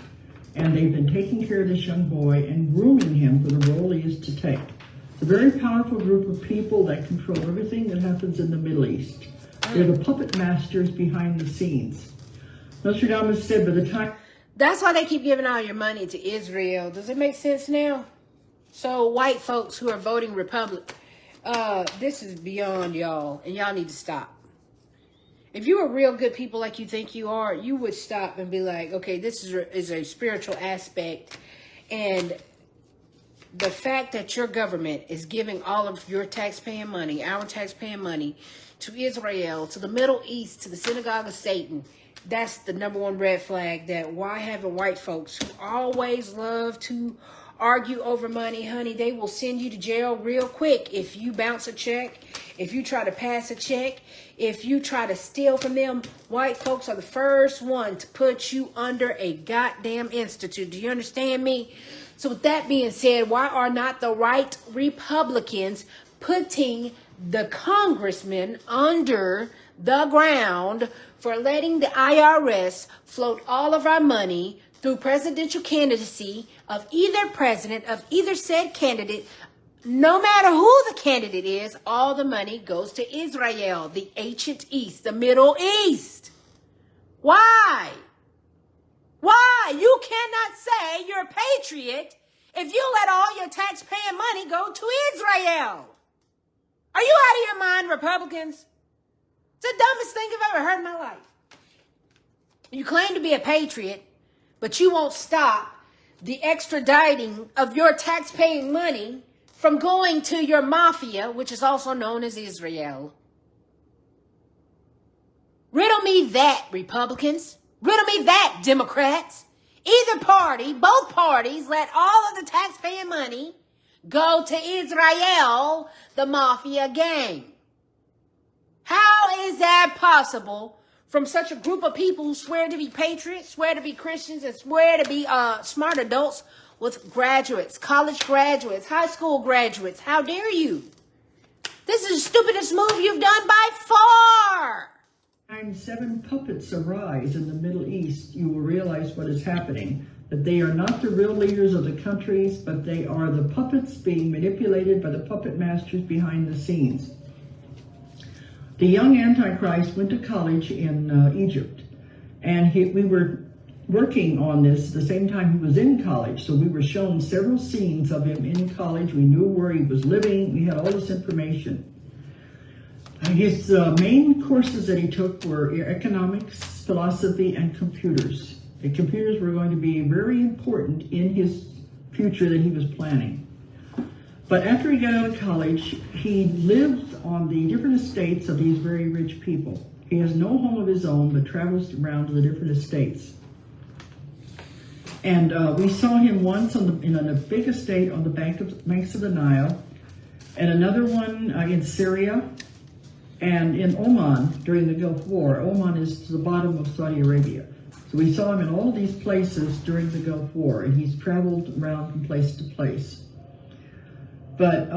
And they've been taking care of this young boy and grooming him for the role he is to take. It's a very powerful group of people that control everything that happens in the Middle East. They're the puppet masters behind the scenes. Nostradamus said by the time... That's why they keep giving all your money to Israel. Does it make sense now? So white folks who are voting Republic, this is beyond y'all, and y'all need to stop. If you were real good people like you think you are, you would stop and be like, okay, this is a spiritual aspect. And the fact that your government is giving all of your taxpaying money, our taxpaying money, to Israel, to the Middle East, to the synagogue of Satan, that's the number one red flag. That why haven't white folks who always love to argue over money, honey, they will send you to jail real quick if you bounce a check, if you try to pass a check, if you try to steal from them. White folks are the first one to put you under a goddamn institute. Do you understand me? So with that being said, why are not the right Republicans putting the congressmen under the ground for letting the IRS float all of our money through presidential candidacy of either president, of either said candidate? No matter who the candidate is, all the money goes to Israel, the ancient East, the Middle East. Why? Why? You cannot say you're a patriot if you let all your taxpaying money go to Israel. Are you out of your mind, Republicans? It's the dumbest thing I've ever heard in my life. You claim to be a patriot, but you won't stop the extraditing of your taxpaying money from going to your mafia, which is also known as Israel. Riddle me that, Republicans. Riddle me that, Democrats. Either party, both parties, let all of the taxpaying money go to Israel, the mafia gang. How is that possible from such a group of people who swear to be patriots, swear to be Christians, and swear to be smart adults with graduates, college graduates, high school graduates? How dare you? This is the stupidest move you've done by far. Time 7 puppets arise in the Middle East, you will realize what is happening. That they are not the real leaders of the countries, but they are the puppets being manipulated by the puppet masters behind the scenes. The young Antichrist went to college in Egypt, and we were working on this at the same time he was in college, so we were shown several scenes of him in college. We knew where he was living. We had all this information. His main courses that he took were economics, philosophy, and computers. The computers were going to be very important in his future that he was planning. But after he got out of college, he lived on the different estates of these very rich people. He has no home of his own, but travels around to the different estates. And we saw him once in a big estate on the banks of the Nile, and another one in Syria, and in Oman during the Gulf War. Oman is to the bottom of Saudi Arabia. So we saw him in all these places during the Gulf War, and he's traveled around from place to place. But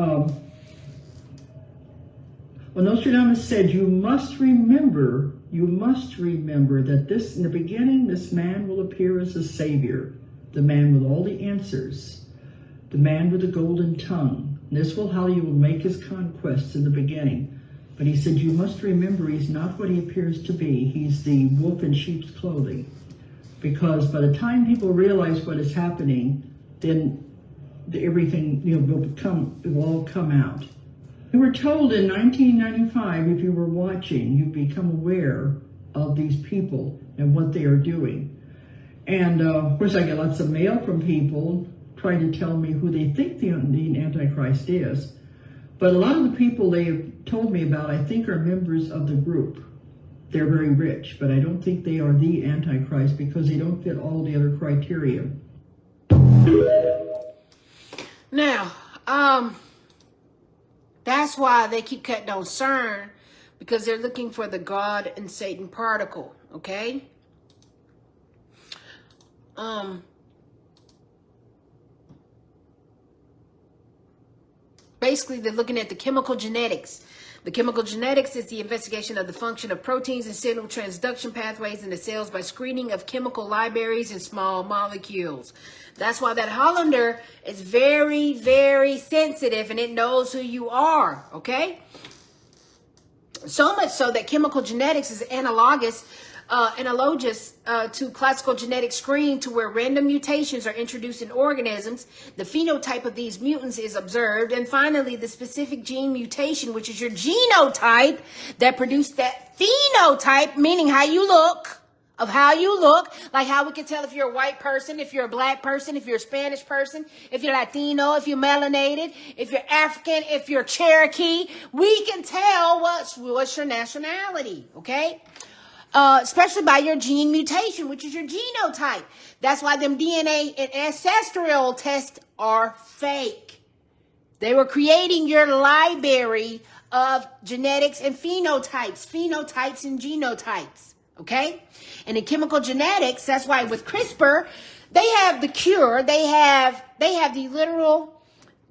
when Nostradamus said, you must remember that this, in the beginning, this man will appear as a savior, the man with all the answers, the man with the golden tongue. And this will how you will make his conquests in the beginning. But he said, you must remember he's not what he appears to be. He's the wolf in sheep's clothing. Because by the time people realize what is happening, then everything will all come out. We were told in 1995, if you were watching, you become aware of these people and what they are doing. And of course, I get lots of mail from people trying to tell me who they think the Antichrist is. But a lot of the people they have told me about, I think, are members of the group. They're very rich, but I don't think they are the Antichrist because they don't fit all the other criteria. Now, that's why they keep cutting on CERN, because they're looking for the God and Satan particle, okay? Basically, they're looking at the chemical genetics. The chemical genetics is the investigation of the function of proteins and signal transduction pathways in the cells by screening of chemical libraries and small molecules. That's why that Hollander is very, very sensitive, and it knows who you are, okay? So much so that chemical genetics is analogous to classical genetic screening, to where random mutations are introduced in organisms. The phenotype of these mutants is observed. And finally, the specific gene mutation, which is your genotype, that produced that phenotype, meaning how you look, like how we can tell if you're a white person, if you're a black person, if you're a Spanish person, if you're Latino, if you're melanated, if you're African, if you're Cherokee. We can tell what's your nationality, okay? Especially by your gene mutation, which is your genotype. That's why them DNA and ancestral tests are fake. They were creating your library of genetics and phenotypes and genotypes, okay? And in chemical genetics, that's why with CRISPR, they have the cure. They have the literal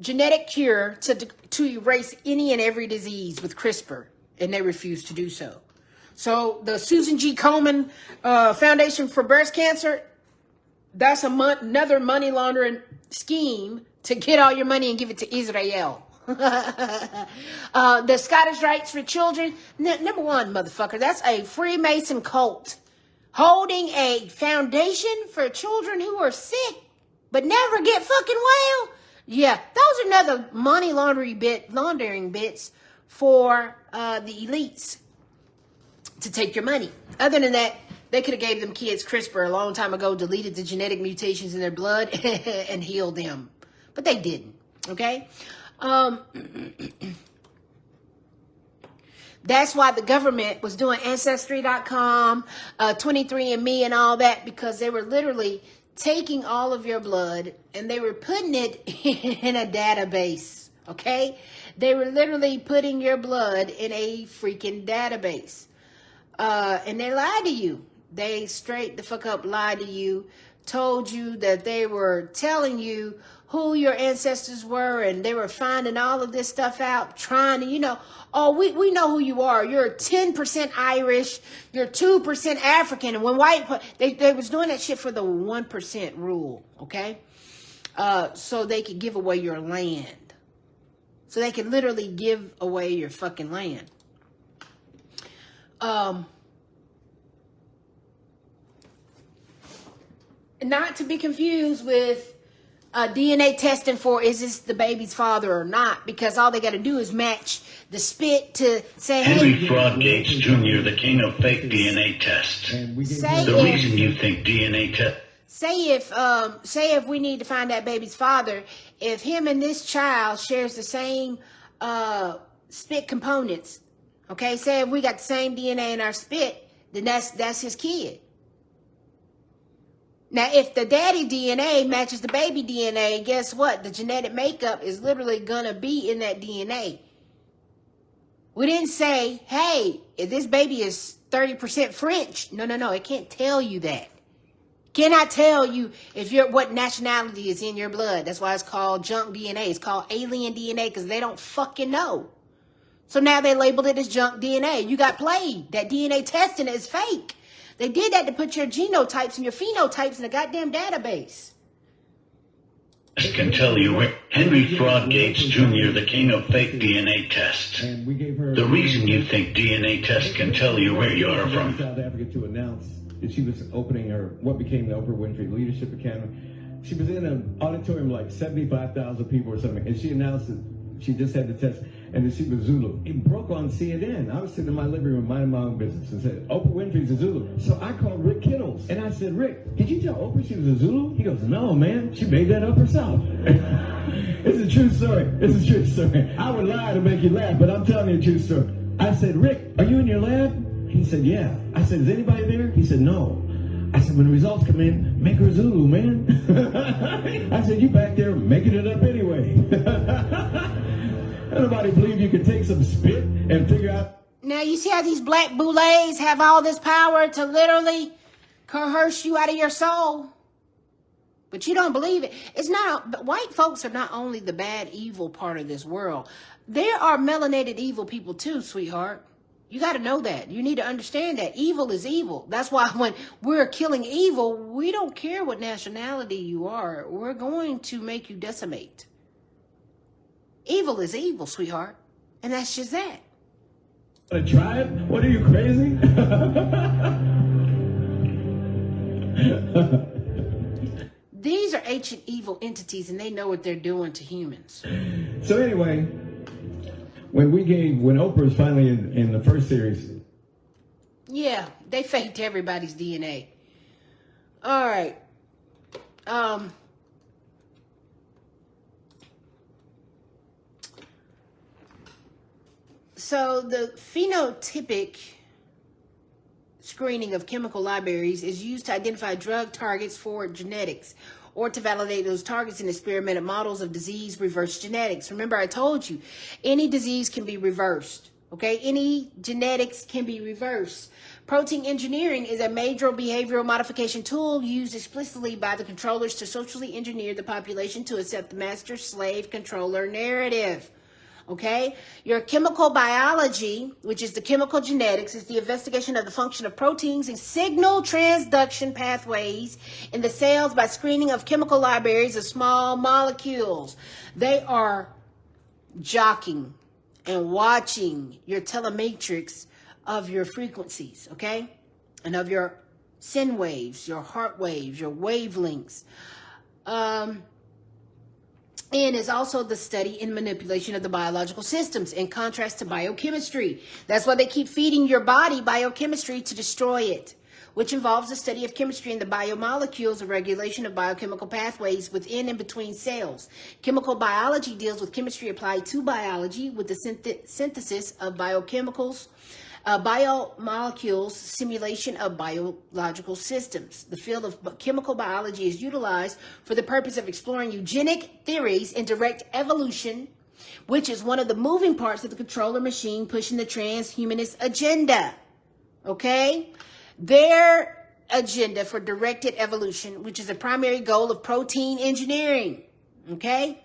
genetic cure to erase any and every disease with CRISPR, and they refuse to do so. So the Susan G. Komen Foundation for Breast Cancer, that's another money laundering scheme to get all your money and give it to Israel. The Scottish Rights for Children, number one, motherfucker, that's a Freemason cult holding a foundation for children who are sick but never get fucking well. Yeah, those are another money laundering bits for the elites to take your money. Other than that, they could have gave them kids CRISPR a long time ago, deleted the genetic mutations in their blood, and healed them. But they didn't, okay? That's why the government was doing Ancestry.com, 23andMe, and all that, because they were literally taking all of your blood and they were putting it in a database, okay? They were literally putting your blood in a freaking database. And they lied to you. They straight the fuck up lied to you, told you that they were telling you who your ancestors were, and they were finding all of this stuff out, trying to, we know who you are. You're 10% Irish, you're 2% African. And when they was doing that shit for the 1% rule, okay? So they could give away your land. So they could literally give away your fucking land. Not to be confused with DNA testing for is this the baby's father or not, because all they got to do is match the spit to say, Henry hey, Fraud Gates Jr., the king of fake DNA tests. say The if, reason you think DNA test. say if we need to find that baby's father, if him and this child shares the same spit components, okay, say if we got the same DNA in our spit, then that's his kid. Now, if the daddy DNA matches the baby DNA, guess what? The genetic makeup is literally going to be in that DNA. We didn't say, hey, if this baby is 30% French. No. It can't tell you that. Cannot tell you what nationality is in your blood. That's why it's called junk DNA. It's called alien DNA because they don't fucking know. So now they labeled it as junk DNA. You got played. That DNA testing is fake. They did that to put your genotypes and your phenotypes in a goddamn database. Can tell you where. Henry Fraud Gates Jr., the king of fake DNA tests. The reason you think DNA tests can tell you where you are from. South Africa to announce that she was opening what became the Oprah Winfrey Leadership Academy. She was in an auditorium like 75,000 people or something, and she announced that she just had the test, and that she was Zulu. It broke on CNN. I was sitting in my living room minding my own business and said, Oprah Winfrey's a Zulu. So I called Rick Kittles, and I said, Rick, did you tell Oprah she was a Zulu? He goes, no, man, she made that up herself. It's a true story. It's a true story. I would lie to make you laugh, but I'm telling you a true story. I said, Rick, are you in your lab? He said, yeah. I said, is anybody there? He said, no. I said, when the results come in, make her Zulu, man. I said, you back there making it up anyway. Nobody believe you could take some spit and figure out. Now, you see how these black boulets have all this power to literally coerce you out of your soul? But you don't believe it. It's not, but white folks are not only the bad, evil part of this world. There are melanated evil people too, sweetheart. You got to know that. You need to understand that evil is evil. That's why when we're killing evil, we don't care what nationality you are. We're going to make you decimate. Evil is evil, sweetheart. And that's just that. Want to try it? What, are you crazy? These are ancient evil entities, and they know what they're doing to humans. So anyway, when Oprah was finally in the first series. Yeah, they faked everybody's DNA. All right. So the phenotypic screening of chemical libraries is used to identify drug targets for genetics or to validate those targets in experimental models of disease reverse genetics. Remember, I told you, any disease can be reversed. Okay, any genetics can be reversed. Protein engineering is a major behavioral modification tool used explicitly by the controllers to socially engineer the population to accept the master-slave controller narrative. Okay, your chemical biology, which is the chemical genetics, is the investigation of the function of proteins and signal transduction pathways in the cells by screening of chemical libraries of small molecules. They are jockeying and watching your telematrix of your frequencies, okay, and of your sin waves, your heart waves, your wavelengths. And is also the study and manipulation of the biological systems in contrast to biochemistry. That's why they keep feeding your body biochemistry to destroy it, which involves the study of chemistry and the biomolecules of regulation of biochemical pathways within and between cells. Chemical biology deals with chemistry applied to biology with the synthesis of biochemicals, biomolecules, simulation of biological systems. The field of chemical biology is utilized for the purpose of exploring eugenic theories and direct evolution, which is one of the moving parts of the controller machine pushing the transhumanist agenda. Okay? Their agenda for directed evolution, which is a primary goal of protein engineering. Okay?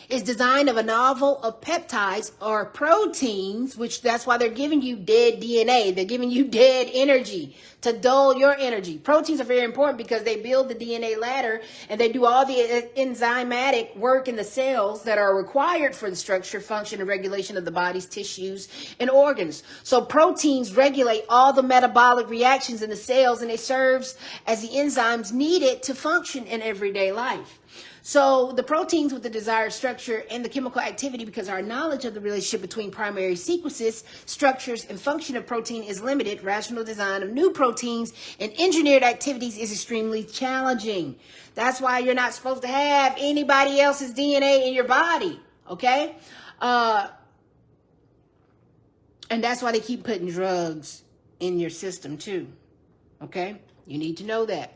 is design of a novel of peptides or proteins, which that's why they're giving you dead DNA. They're giving you dead energy to dull your energy. Proteins are very important because they build the DNA ladder and they do all the enzymatic work in the cells that are required for the structure, function, and regulation of the body's tissues and organs. So proteins regulate all the metabolic reactions in the cells, and it serves as the enzymes needed to function in everyday life. So the proteins with the desired structure and the chemical activity, because our knowledge of the relationship between primary sequences, structures, and function of protein is limited, rational design of new proteins and engineered activities is extremely challenging. That's why you're not supposed to have anybody else's DNA in your body, okay? And that's why they keep putting drugs in your system too, okay? You need to know that.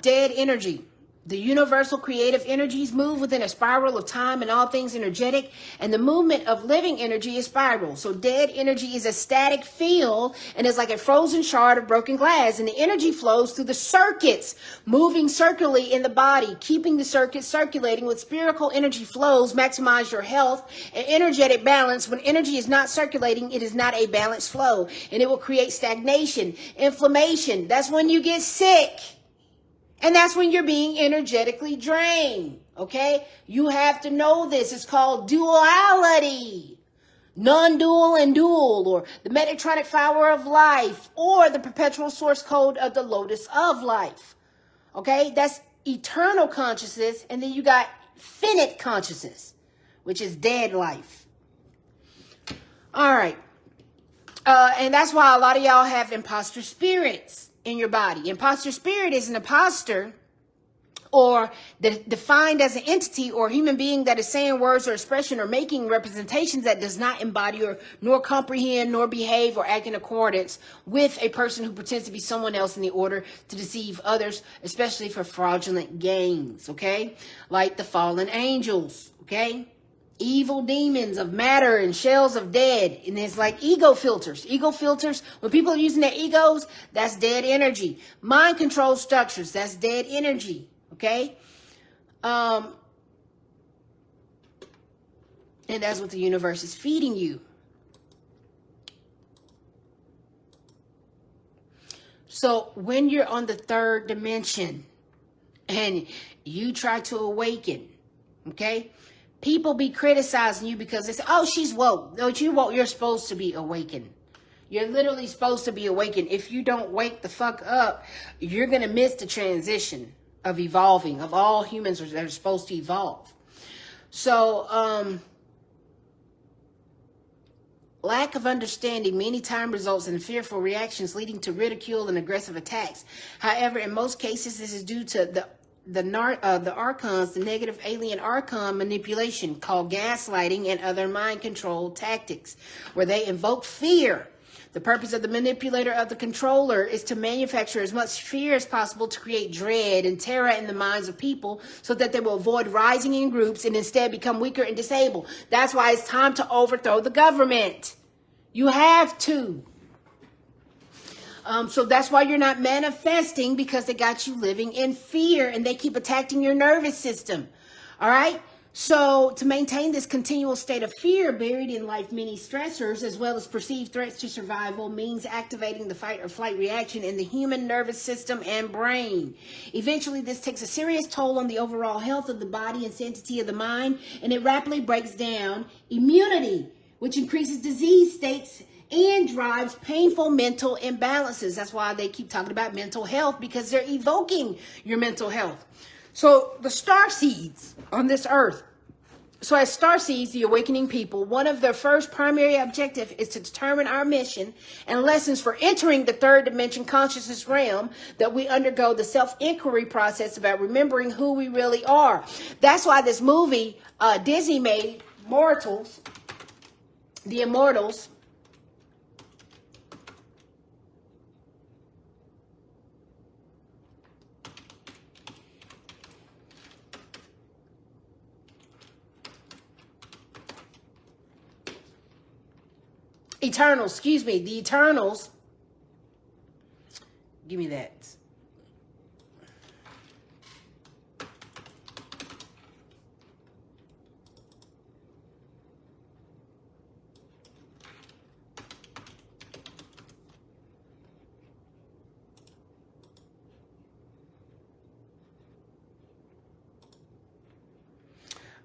Dead energy. The universal creative energies move within a spiral of time and all things energetic, and the movement of living energy is spiral. So dead energy is a static field and is like a frozen shard of broken glass, and the energy flows through the circuits, moving circularly in the body, keeping the circuits circulating with spherical energy flows, maximize your health and energetic balance. When energy is not circulating, it is not a balanced flow, and it will create stagnation, inflammation. That's when you get sick. And that's when you're being energetically drained, okay? You have to know this. It's called duality. Non-dual and dual, or the Metatronic flower of life, or the perpetual source code of the lotus of life, okay? That's eternal consciousness, and then you got finite consciousness, which is dead life. All right. And that's why a lot of y'all have imposter spirits in your body. Imposter spirit is an imposter, or defined as an entity or human being that is saying words or expression or making representations that does not embody or nor comprehend nor behave or act in accordance with a person who pretends to be someone else in the order to deceive others, especially for fraudulent gains, okay? Like the fallen angels, okay? Evil demons of matter and shells of dead. And it's like ego filters. Ego filters, when people are using their egos, that's dead energy. Mind control structures, that's dead energy. Okay? And that's what the universe is feeding you. So when you're on the third dimension and you try to awaken, okay? People be criticizing you because they say, oh, she's woke. No, you woke. You're supposed to be awakened. You're literally supposed to be awakened. If you don't wake the fuck up, you're going to miss the transition of evolving, of all humans that are supposed to evolve. So, lack of understanding many times results in fearful reactions leading to ridicule and aggressive attacks. However, in most cases, this is due to the archons, the negative alien archon manipulation called gaslighting and other mind control tactics, where they invoke fear. The purpose of the manipulator of the controller is to manufacture as much fear as possible to create dread and terror in the minds of people so that they will avoid rising in groups and instead become weaker and disabled. That's why it's time to overthrow the government. You have to. So that's why you're not manifesting, because they got you living in fear and they keep attacking your nervous system. All right. So to maintain this continual state of fear buried in life, many stressors as well as perceived threats to survival means activating the fight or flight reaction in the human nervous system and brain. Eventually, this takes a serious toll on the overall health of the body and sanity of the mind, and it rapidly breaks down immunity, which increases disease states and drives painful mental imbalances. That's why they keep talking about mental health, because they're evoking your mental health. So the star seeds on this earth. So as star seeds, the awakening people, one of their first primary objective is to determine our mission and lessons for entering the third dimension consciousness realm, that we undergo the self-inquiry process about remembering who we really are. That's why this movie Disney made, Mortals, The Immortals, Eternals, excuse me, the Eternals. Give me that.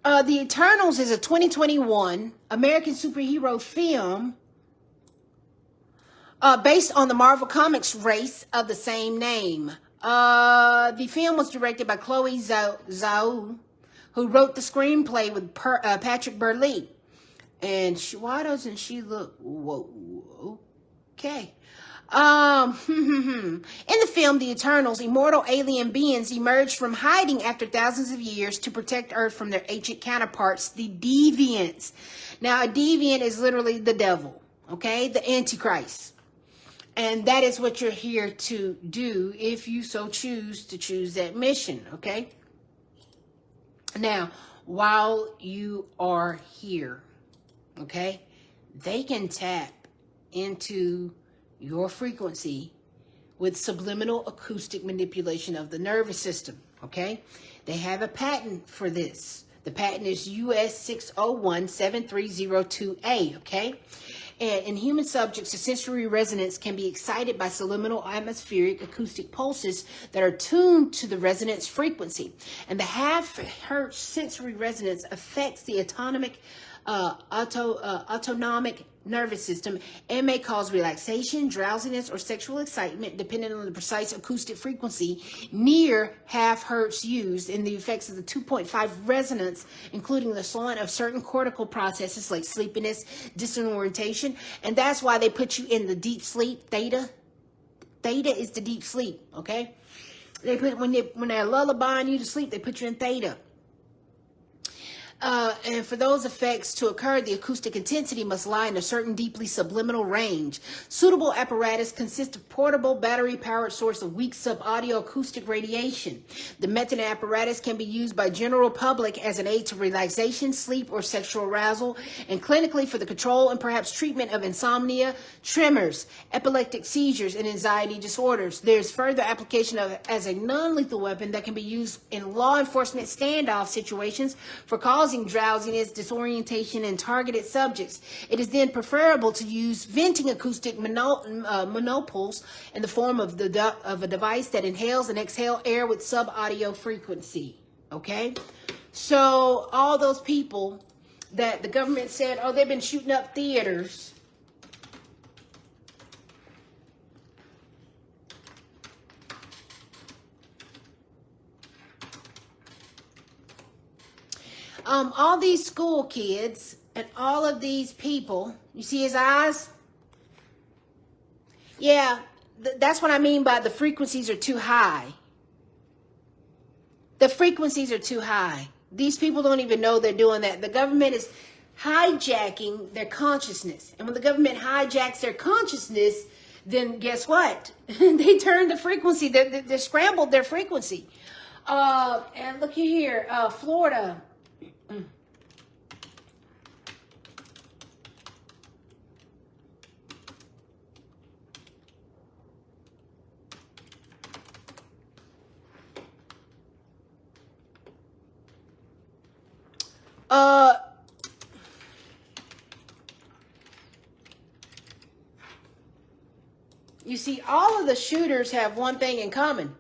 The Eternals is a 2021 American superhero film based on the Marvel Comics race of the same name. The film was directed by Chloe Zhao, who wrote the screenplay with Patrick Burleigh. And why doesn't she look? Whoa, okay. In the film, the Eternals, immortal alien beings, emerged from hiding after thousands of years to protect Earth from their ancient counterparts, the Deviants. Now, a Deviant is literally the devil, okay? The Antichrist. And that is what you're here to do if you so choose to choose that mission, okay? Now, while you are here, okay, they can tap into your frequency with subliminal acoustic manipulation of the nervous system, okay? They have a patent for this. The patent is US 6017302A, okay? And in human subjects, the sensory resonance can be excited by subliminal atmospheric acoustic pulses that are tuned to the resonance frequency. And the half-hertz sensory resonance affects the autonomic nervous system and may cause relaxation, drowsiness, or sexual excitement depending on the precise acoustic frequency near half hertz used. In the effects of the 2.5 resonance, including the slowing of certain cortical processes like sleepiness, disorientation, and that's why they put you in the deep sleep. Theta is the deep sleep, okay? They put when they're lullabying you to sleep, they put you in theta. And for those effects to occur, the acoustic intensity must lie in a certain deeply subliminal range. Suitable apparatus consists of portable battery-powered source of weak sub-audio acoustic radiation. The method and apparatus can be used by general public as an aid to relaxation, sleep, or sexual arousal, and clinically for the control and perhaps treatment of insomnia, tremors, epileptic seizures, and anxiety disorders. There's further application of as a non-lethal weapon that can be used in law enforcement standoff situations for causing drowsiness, disorientation, and targeted subjects. It is then preferable to use venting acoustic monopoles in the form of a device that inhales and exhales air with sub-audio frequency. Okay? So all those people that the government said, oh, they've been shooting up theaters. All these school kids and all of these people, you see his eyes? Yeah, that's what I mean by the frequencies are too high. The frequencies are too high. These people don't even know they're doing that. The government is hijacking their consciousness. And when the government hijacks their consciousness, then guess what? They turn the frequency. They scrambled their frequency. And look here, Florida. You see, all of the shooters have one thing in common.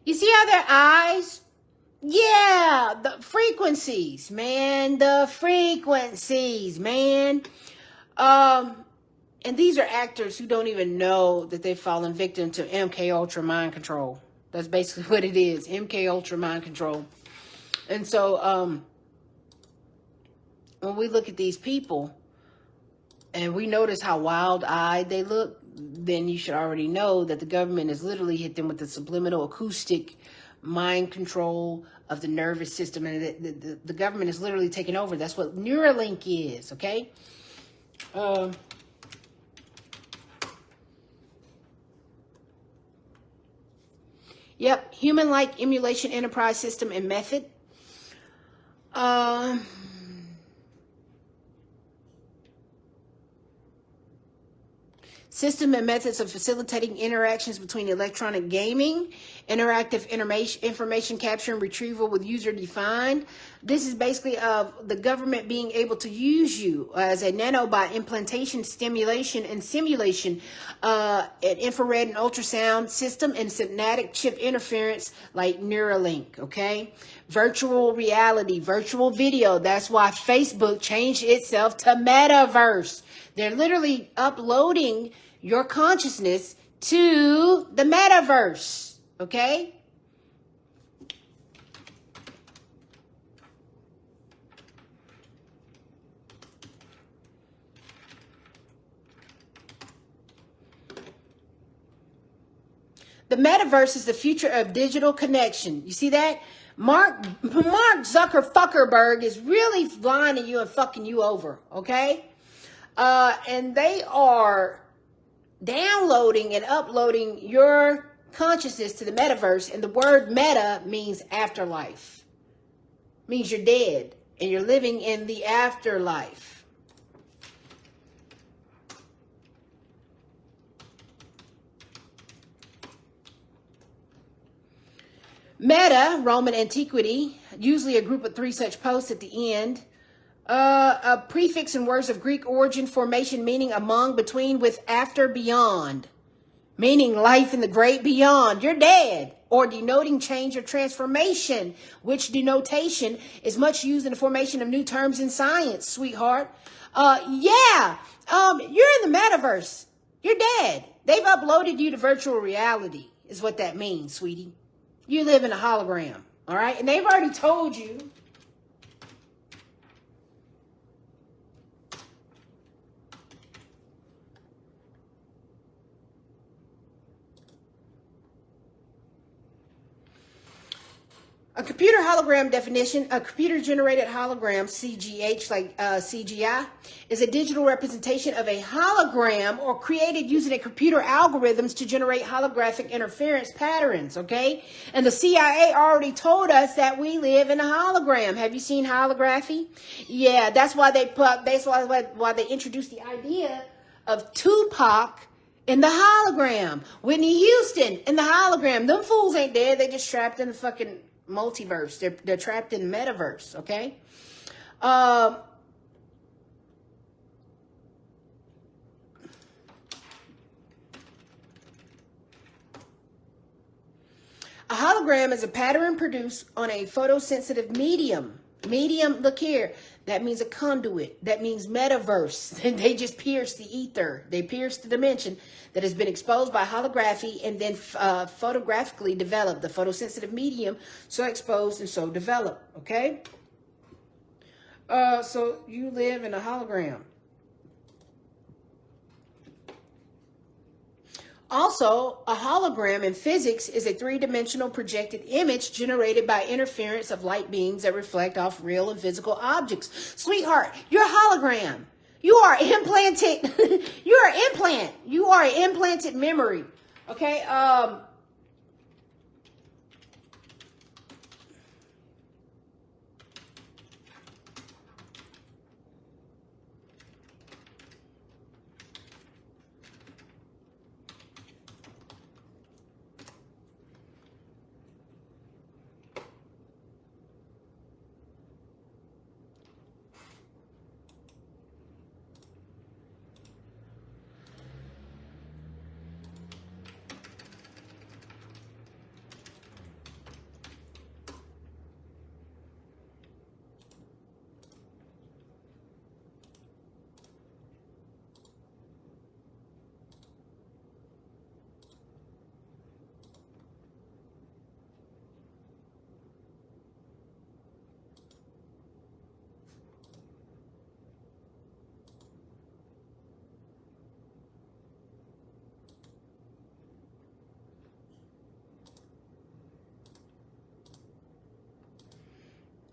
You see how their eyes? Yeah, the frequencies, man. The frequencies, man. And these are actors who don't even know that they've fallen victim to MK Ultra mind control. That's basically what it is. MK Ultra mind control. And so when we look at these people and we notice how wild-eyed they look, then you should already know that the government has literally hit them with the subliminal acoustic mind control of the nervous system. And the government is literally taking over. That's what Neuralink is, okay? Yep, human-like emulation enterprise system and method. system and methods of facilitating interactions between electronic gaming, interactive information capture and retrieval with user defined. This is basically the government being able to use you as a nanobot implantation, stimulation, and simulation, an infrared and ultrasound system, and synaptic chip interference like Neuralink, okay? Virtual reality, virtual video. That's why Facebook changed itself to Metaverse. They're literally uploading your consciousness to the Metaverse, okay? The Metaverse is the future of digital connection. You see that? Mark Zuckerberg is really blinding you and fucking you over, okay? And they are downloading and uploading your consciousness to the Metaverse. And the word meta means afterlife. Means you're dead and you're living in the afterlife. Meta, Roman antiquity, usually a group of 3 such posts at the end. A prefix in words of Greek origin, formation, meaning among, between, with, after, beyond. Meaning life in the great beyond. You're dead. Or denoting change or transformation, which denotation is much used in the formation of new terms in science, sweetheart. You're in the Metaverse. You're dead. They've uploaded you to virtual reality, is what that means, sweetie. You live in a hologram, all right? And they've already told you. A computer hologram definition, a computer-generated hologram, CGH, like CGI, is a digital representation of a hologram or created using a computer algorithms to generate holographic interference patterns, okay? And the CIA already told us that we live in a hologram. Have you seen holography? Yeah, that's why they introduced the idea of Tupac in the hologram. Whitney Houston in the hologram. Them fools ain't dead. They just trapped in the fucking multiverse. They're trapped in metaverse, okay? A hologram is a pattern produced on a photosensitive medium. Medium, look here, that means a conduit. That means metaverse. They just pierce the ether. They pierce the dimension that has been exposed by holography and then photographically developed. The photosensitive medium, so exposed and so developed, okay? So you live in a hologram. Also, a hologram in physics is a 3-dimensional projected image generated by interference of light beams that reflect off real and physical objects. Sweetheart, you're a hologram. You are implanted. You're an implant. You are an implanted memory. Okay.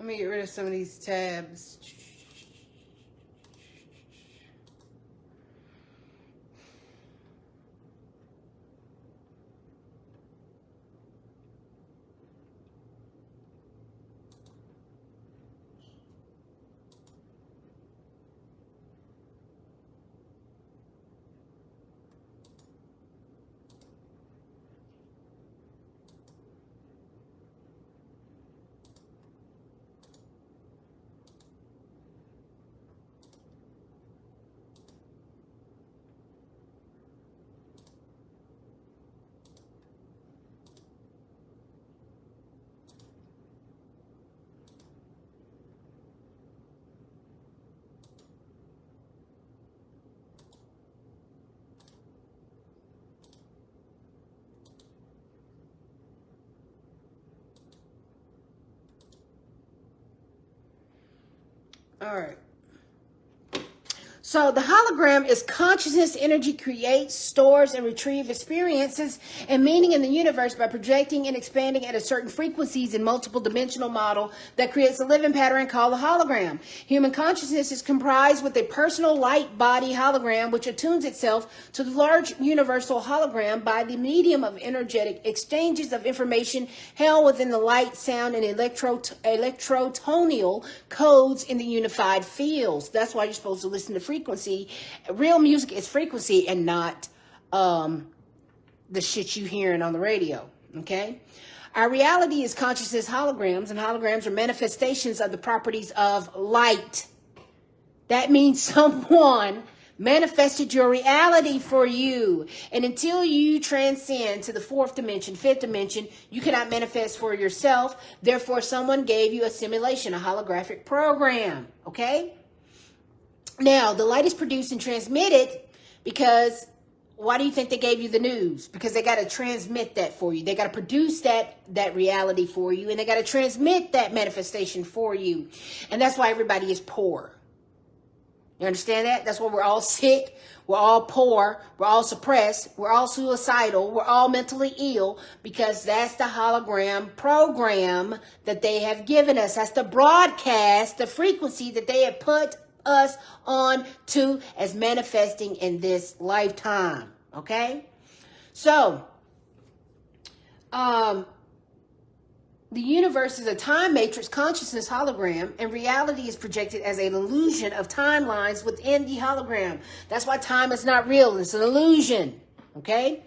Let me get rid of some of these tabs. All right. So the hologram is consciousness energy creates, stores, and retrieves experiences and meaning in the universe by projecting and expanding at a certain frequencies in multiple dimensional model that creates a living pattern called a hologram. Human consciousness is comprised with a personal light body hologram which attunes itself to the large universal hologram by the medium of energetic exchanges of information held within the light, sound, and electrotonal codes in the unified fields. That's why you're supposed to listen to frequency. Real music is frequency and not the shit you hearing on the radio. Okay? Our reality is consciousness holograms, and holograms are manifestations of the properties of light. That means someone manifested your reality for you. And until you transcend to the fourth dimension, fifth dimension, you cannot manifest for yourself. Therefore, someone gave you a simulation, a holographic program. Okay? Now, the light is produced and transmitted because why do you think they gave you the news? Because they got to transmit that for you. They got to produce that reality for you, and they got to transmit that manifestation for you. And that's why everybody is poor. You understand that? That's why we're all sick. We're all poor. We're all suppressed. We're all suicidal. We're all mentally ill because that's the hologram program that they have given us. That's the broadcast, the frequency that they have put us on to as manifesting in this lifetime. Okay? So, the universe is a time matrix consciousness hologram, and reality is projected as an illusion of timelines within the hologram. That's why time is not real. It's an illusion. Okay?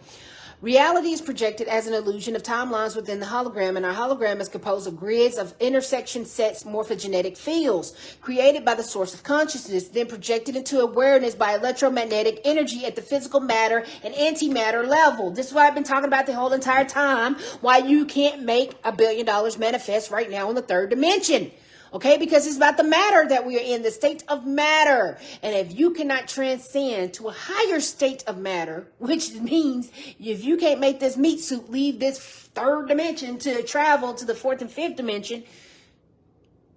Reality is projected as an illusion of timelines within the hologram, and our hologram is composed of grids of intersection sets morphogenetic fields created by the source of consciousness, then projected into awareness by electromagnetic energy at the physical matter and antimatter level. This is what I've been talking about the whole entire time, why you can't make $1 billion manifest right now in the third dimension. Okay, because it's about the matter that we are in, the state of matter. And if you cannot transcend to a higher state of matter, which means if you can't make this meat suit leave this third dimension to travel to the fourth and fifth dimension,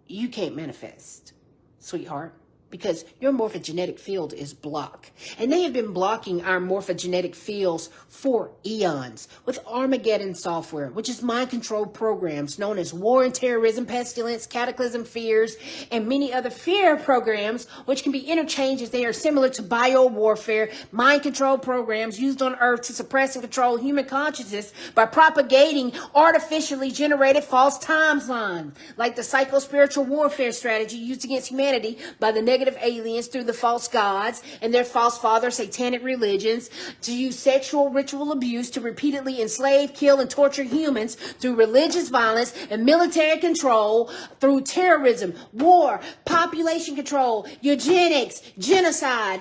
you can't manifest, sweetheart. Because your morphogenetic field is blocked. And they have been blocking our morphogenetic fields for eons with Armageddon software, which is mind control programs known as war and terrorism, pestilence, cataclysm fears, and many other fear programs, which can be interchanged as they are similar to bio warfare, mind control programs used on Earth to suppress and control human consciousness by propagating artificially generated false timelines, like the psycho-spiritual warfare strategy used against humanity by the negative aliens through the false gods and their false father satanic religions, to use sexual ritual abuse to repeatedly enslave, kill, and torture humans through religious violence and military control, through terrorism, war, population control, eugenics, genocide,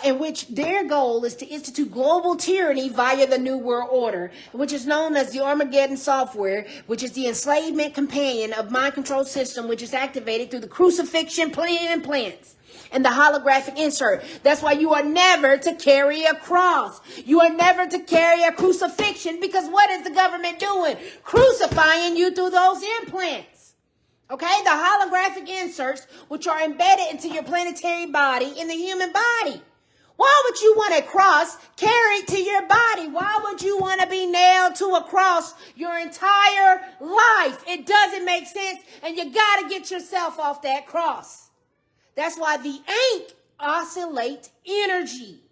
in which their goal is to institute global tyranny via the New World Order, which is known as the Armageddon software, which is the enslavement companion of mind control system, which is activated through the crucifixion implants and the holographic insert. That's why you are never to carry a cross. You are never to carry a crucifixion, because what is the government doing? Crucifying you through those implants. Okay? The holographic inserts, which are embedded into your planetary body in the human body. Why would you want a cross carried to your body? Why would you want to be nailed to a cross your entire life? It doesn't make sense, and you got to get yourself off that cross. That's why the ink oscillates energy.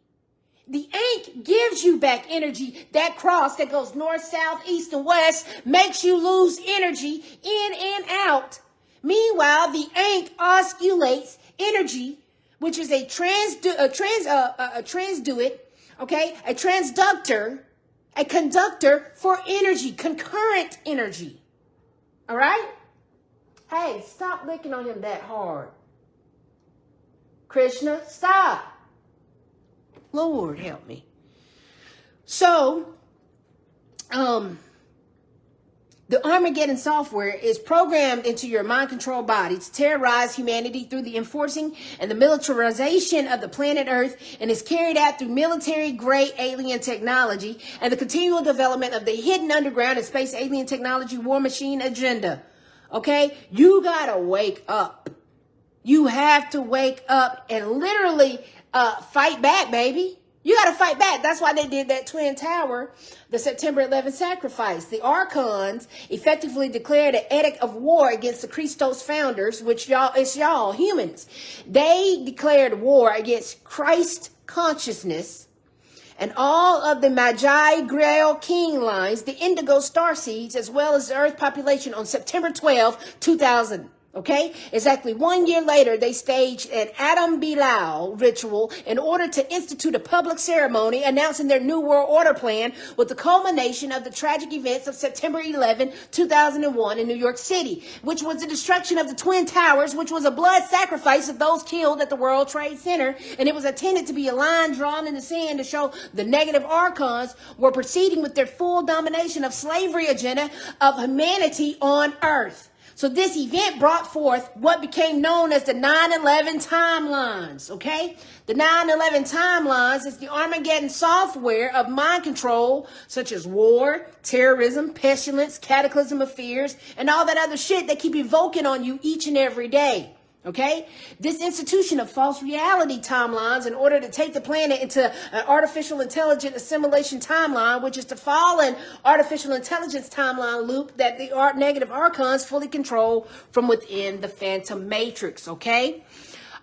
The ink gives you back energy. That cross that goes north, south, east, and west makes you lose energy in and out. Meanwhile, the ink oscillates energy, which is a transduit, okay, a transductor, a conductor for energy, concurrent energy. All right? Hey, stop licking on him that hard. Krishna, stop. Lord, help me. So, the Armageddon software is programmed into your mind control body to terrorize humanity through the enforcing and the militarization of the planet Earth, and is carried out through military-grade alien technology and the continual development of the hidden underground and space alien technology war machine agenda. Okay? You gotta wake up. You have to wake up and literally fight back, baby. You got to fight back. That's why they did that Twin Tower, the September 11th sacrifice. The Archons effectively declared an edict of war against the Christos founders, which y'all, humans. They declared war against Christ consciousness and all of the Magi Grail King lines, the Indigo star seeds, as well as the Earth population on September 12, 2000. Okay, exactly 1 year later, they staged an Adam Bilal ritual in order to institute a public ceremony announcing their New World Order plan, with the culmination of the tragic events of September 11, 2001 in New York City, which was the destruction of the Twin Towers, which was a blood sacrifice of those killed at the World Trade Center. And it was intended to be a line drawn in the sand to show the negative archons were proceeding with their full domination of slavery agenda of humanity on Earth. So this event brought forth what became known as the 9/11 timelines, okay? The 9/11 timelines is the Armageddon software of mind control, such as war, terrorism, pestilence, cataclysm of fears, and all that other shit they keep evoking on you each and every day. Okay, this institution of false reality timelines in order to take the planet into an artificial intelligent assimilation timeline, which is the fallen artificial intelligence timeline loop that the negative archons fully control from within the phantom matrix. Okay,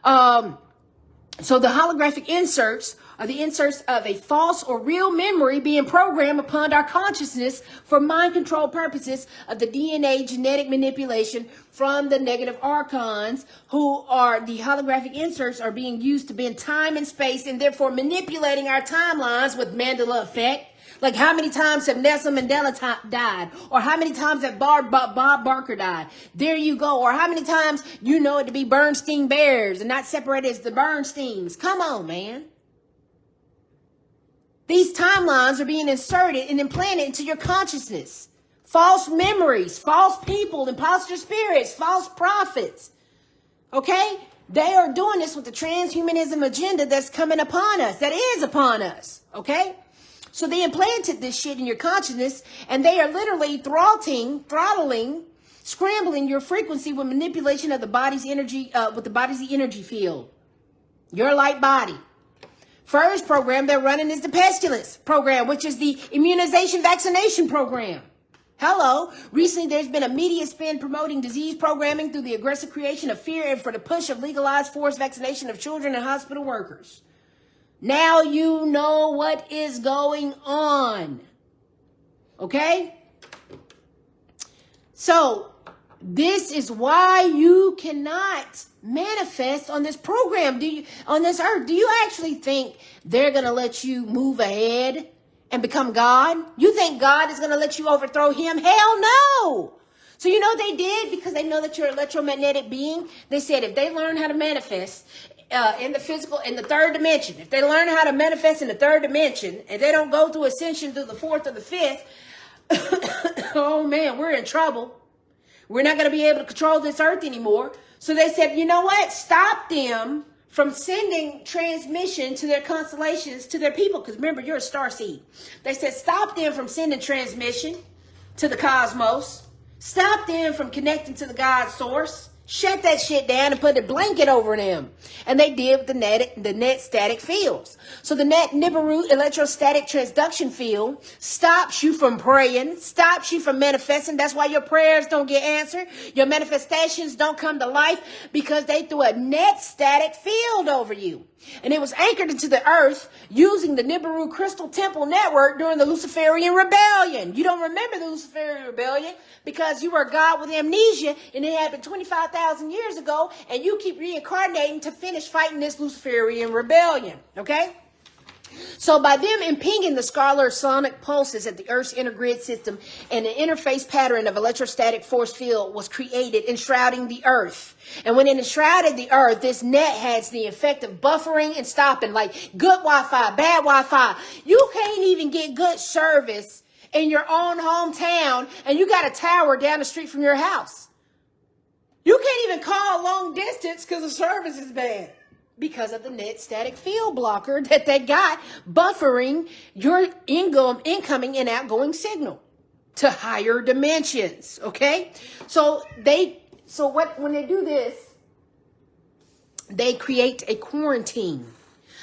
so the holographic inserts are the inserts of a false or real memory being programmed upon our consciousness for mind control purposes of the DNA genetic manipulation from the negative archons, who are the holographic inserts are being used to bend time and space and therefore manipulating our timelines with Mandela effect. Like, how many times have Nelson Mandela died? Or how many times have Bob Barker died? There you go. Or how many times you know it to be Bernstein Bears and not separated as the Bernsteins? Come on, man. These timelines are being inserted and implanted into your consciousness. False memories, false people, imposter spirits, false prophets. Okay? They are doing this with the transhumanism agenda that's coming upon us, that is upon us. Okay? So they implanted this shit in your consciousness, and they are literally throttling, scrambling your frequency with manipulation of the body's energy, with the body's energy field. Your light body. First program they're running is the pestilence program, which is the immunization vaccination program. Hello. Recently, there's been a media spin promoting disease programming through the aggressive creation of fear and for the push of legalized forced vaccination of children and hospital workers. Now you know what is going on. Okay? So, this is why you cannot manifest on this program. On this earth, do you actually think they're going to let you move ahead and become God? You think God is going to let you overthrow him? Hell no. So you know what they did? Because they know that you're an electromagnetic being. They said if they learn how to manifest in the physical, in the third dimension, if they learn how to manifest in the third dimension and they don't go through ascension through the fourth or the fifth, oh man, we're in trouble. We're not going to be able to control this earth anymore. So they said, you know what? Stop them from sending transmission to their constellations, to their people. Because remember, you're a starseed. They said, stop them from sending transmission to the cosmos. Stop them from connecting to the God source. Shut that shit down and put a blanket over them. And they did with the net static fields. So the net Nibiru electrostatic transduction field stops you from praying, stops you from manifesting. That's why your prayers don't get answered. Your manifestations don't come to life, because they threw a net static field over you. And it was anchored into the earth using the Nibiru Crystal Temple network during the Luciferian Rebellion. You don't remember the Luciferian Rebellion because you were a god with amnesia, and it happened 25,000 years ago, and you keep reincarnating to finish fighting this Luciferian Rebellion. Okay? So by them impinging the scalar sonic pulses at the Earth's inner grid system, and an interface pattern of electrostatic force field was created, enshrouding the Earth. And when it enshrouded the Earth, this net has the effect of buffering and stopping, like good Wi-Fi, bad Wi-Fi. You can't even get good service in your own hometown, and you got a tower down the street from your house. You can't even call long distance because the service is bad, because of the net static field blocker that they got buffering your incoming and outgoing signal to higher dimensions. Okay, when they do this, they create a quarantine.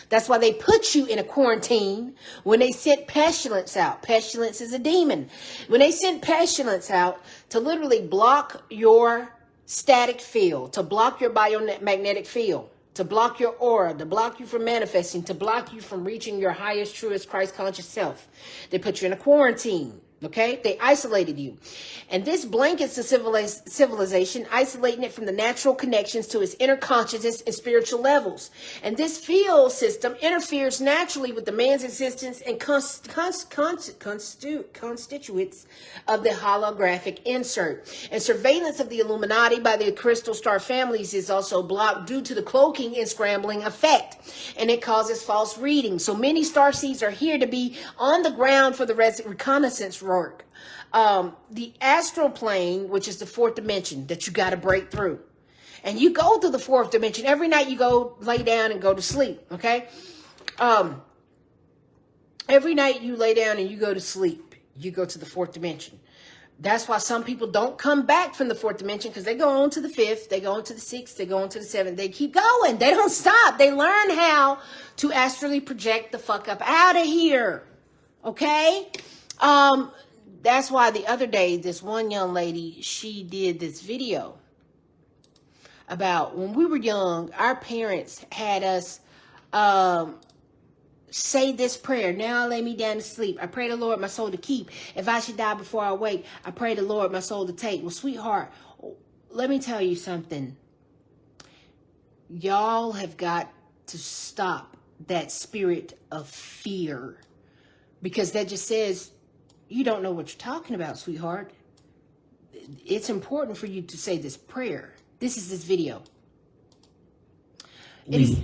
That's why they put you in a quarantine when they sent pestilence out. Pestilence is a demon. When they sent pestilence out to literally block your static field, to block your biomagnetic field, to block your aura, to block you from manifesting, to block you from reaching your highest, truest, Christ conscious self. They put you in a quarantine. Okay, they isolated you. And this blankets the civilization, isolating it from the natural connections to its inner consciousness and spiritual levels. And this field system interferes naturally with the man's existence and constituents of the holographic insert. And surveillance of the Illuminati by the crystal star families is also blocked due to the cloaking and scrambling effect. And it causes false readings. So many starseeds are here to be on the ground for the reconnaissance work. The astral plane, which is the fourth dimension that you got to break through. And you go through the fourth dimension. Every night you go lay down and go to sleep. Okay. Every night you lay down and you go to sleep, you go to the fourth dimension. That's why some people don't come back from the fourth dimension, because they go on to the fifth, they go on to the sixth, they go on to the seventh. They keep going. They don't stop. They learn how to astrally project the fuck up out of here. Okay. That's why the other day, this one young lady, she did this video about when we were young, our parents had us say this prayer. Now I lay me down to sleep. I pray the Lord my soul to keep. If I should die before I wake, I pray the Lord my soul to take. Well, sweetheart, let me tell you something. Y'all have got to stop that spirit of fear, because that just says, you don't know what you're talking about, sweetheart. It's important for you to say this prayer. This is this video. Why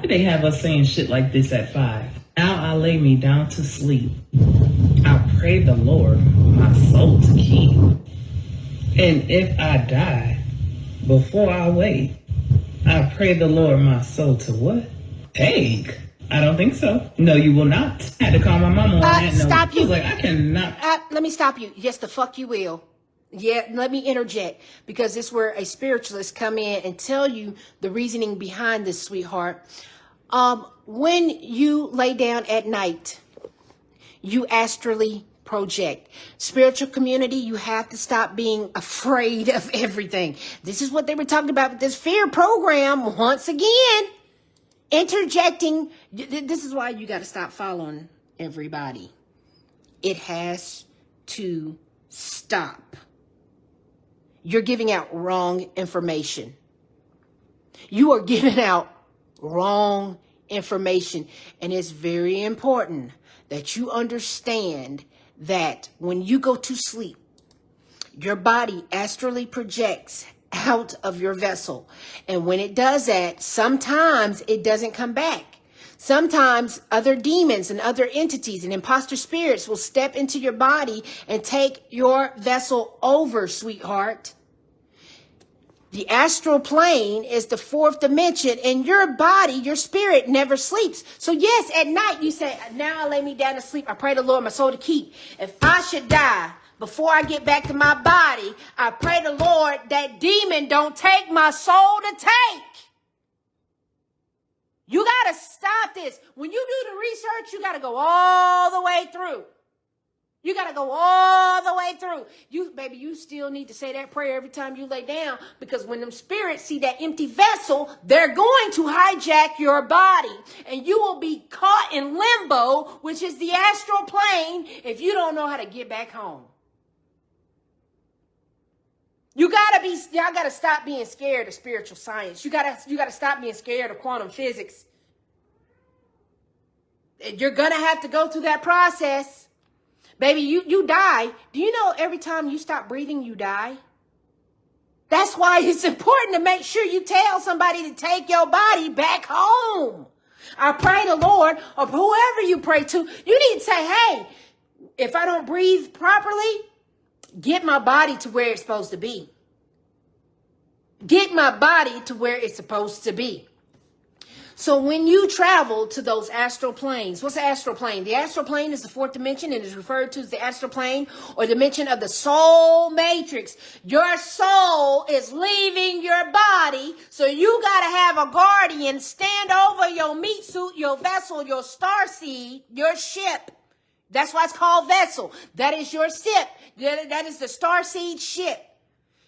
do they have us saying shit like this at 5? Now I lay me down to sleep. I pray the Lord my soul to keep. And if I die before I wake, I pray the Lord my soul to what? Take. I don't think so. No, you will not. I had to call my mama on that. Stop no. you. I was like, I cannot. Let me stop you. Yes, the fuck you will. Yeah, let me interject, because this is where a spiritualist come in and tell you the reasoning behind this, sweetheart. When you lay down at night, you astrally project. Spiritual community, you have to stop being afraid of everything. This is what they were talking about with this fear program. Once again, interjecting. This is why you got to stop following everybody. It has to stop. You're giving out wrong information. You are giving out wrong information. And it's very important that you understand that when you go to sleep, your body astrally projects out of your vessel. And when it does that, sometimes it doesn't come back. Sometimes other demons and other entities and imposter spirits will step into your body and take your vessel over, sweetheart. The astral plane is the fourth dimension, and your body, your spirit never sleeps. So yes, at night you say, now I lay me down to sleep. I pray the Lord my soul to keep. If I should die before I get back to my body, I pray the Lord that demon don't take my soul to take. You got to stop this. When you do the research, you got to go all the way through. You got to go all the way through. You still need to say that prayer every time you lay down, because when them spirits see that empty vessel, they're going to hijack your body, and you will be caught in limbo, which is the astral plane, if you don't know how to get back home. Y'all gotta stop being scared of spiritual science. You gotta stop being scared of quantum physics. You're gonna have to go through that process. Baby, you die. Do you know every time you stop breathing, you die? That's why it's important to make sure you tell somebody to take your body back home. I pray the Lord, or whoever you pray to, you need to say, hey, if I don't breathe properly, get my body to where it's supposed to be. Get my body to where it's supposed to be. So when you travel to those astral planes, what's the astral plane? The astral plane is the fourth dimension and is referred to as the astral plane or dimension of the soul matrix. Your soul is leaving your body, so you got to have a guardian stand over your meat suit, your vessel, your star seed, your ship. That's why it's called vessel. That is your ship. That is the star seed ship.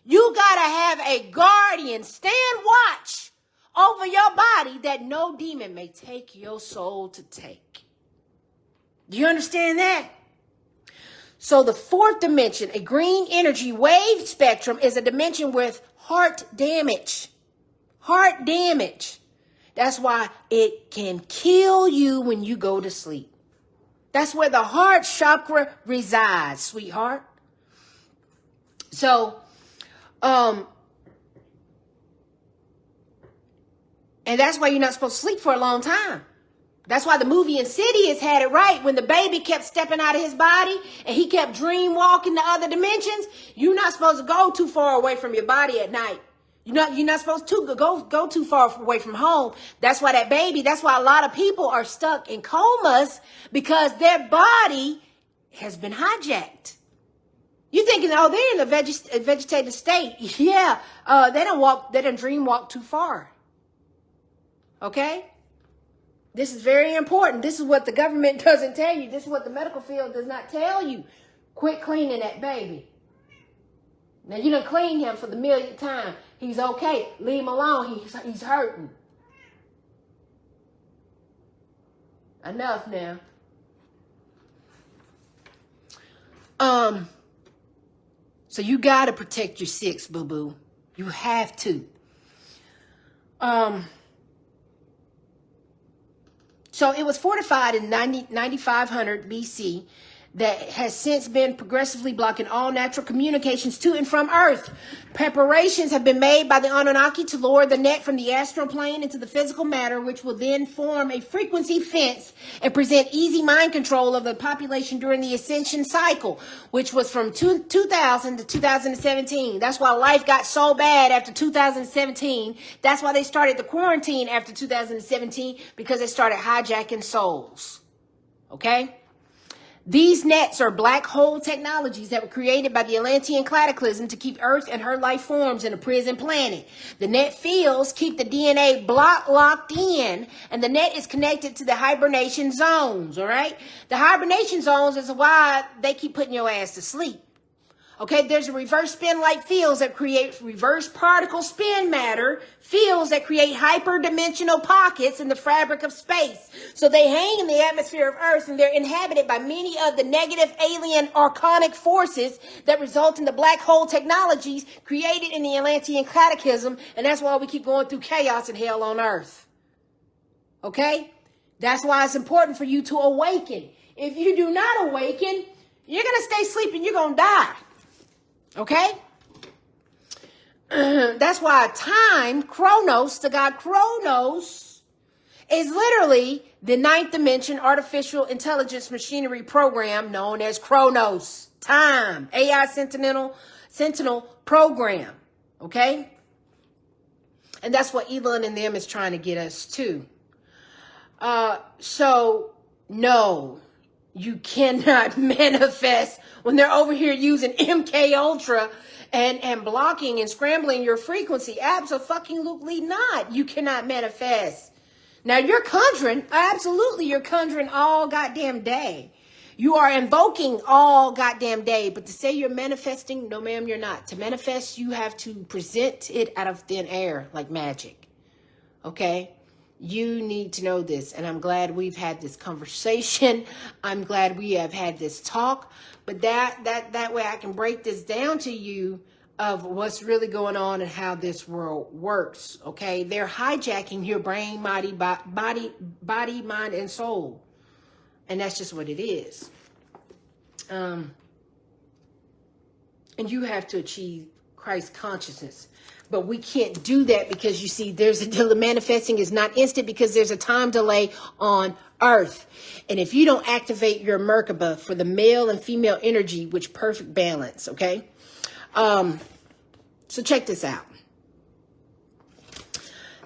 You got to have a guardian stand watch over your body that no demon may take your soul to take. Do you understand that? So the fourth dimension, a green energy wave spectrum, is a dimension with heart damage. Heart damage. That's why it can kill you when you go to sleep. That's where the heart chakra resides, sweetheart. So, and that's why you're not supposed to sleep for a long time. That's why the movie Insidious had it right. When the baby kept stepping out of his body and he kept dream walking to other dimensions, you're not supposed to go too far away from your body at night. You're not supposed to go too far away from home. That's why that's why a lot of people are stuck in comas, because their body has been hijacked. You're thinking, oh, they're in a vegetative state. Yeah, they don't dream walk too far. Okay? This is very important. This is what the government doesn't tell you. This is what the medical field does not tell you. Quit cleaning that baby. Now, you done cleaned him for the millionth time. He's okay. Leave him alone. He's hurting. Enough now. So you got to protect your six, boo-boo. You have to. So it was fortified in 9500 BC that has since been progressively blocking all natural communications to and from Earth. Preparations have been made by the Anunnaki to lower the net from the astral plane into the physical matter, which will then form a frequency fence and present easy mind control of the population during the ascension cycle, which was from 2000 to 2017. That's why life got so bad after 2017. That's why they started the quarantine after 2017, because they started hijacking souls. Okay? These nets are black hole technologies that were created by the Atlantean cataclysm to keep Earth and her life forms in a prison planet. The net fields keep the DNA locked in, and the net is connected to the hibernation zones, all right? The hibernation zones is why they keep putting your ass to sleep. Okay, there's a reverse spin light fields that create reverse particle spin matter, fields that create hyperdimensional pockets in the fabric of space. So they hang in the atmosphere of Earth, and they're inhabited by many of the negative alien archonic forces that result in the black hole technologies created in the Atlantean cataclysm. And that's why we keep going through chaos and hell on Earth. Okay? That's why it's important for you to awaken. If you do not awaken, you're going to stay sleeping. You're going to die. Okay? That's why time, Chronos, the god Chronos, is literally the ninth dimension artificial intelligence machinery program known as Chronos. Time. AI Sentinel program. Okay? And that's what Elon and them is trying to get us to. So, no. You cannot manifest when they're over here using MK Ultra and blocking and scrambling your frequency. Absolutely not. You cannot manifest. Now you're conjuring. Absolutely, you're conjuring all goddamn day. You are invoking all goddamn day. But to say you're manifesting, no ma'am, you're not. To manifest, you have to present it out of thin air like magic. Okay? You need to know this, and I'm glad we've had this conversation. I'm glad we have had this talk, but that way I can break this down to you of what's really going on and how this world works. Okay, they're hijacking your brain, body, mind, and soul, and that's just what it is. And you have to achieve Christ consciousness. But we can't do that because, you see, the manifesting is not instant because there's a time delay on Earth. And if you don't activate your Merkaba for the male and female energy, which perfect balance, okay? So check this out.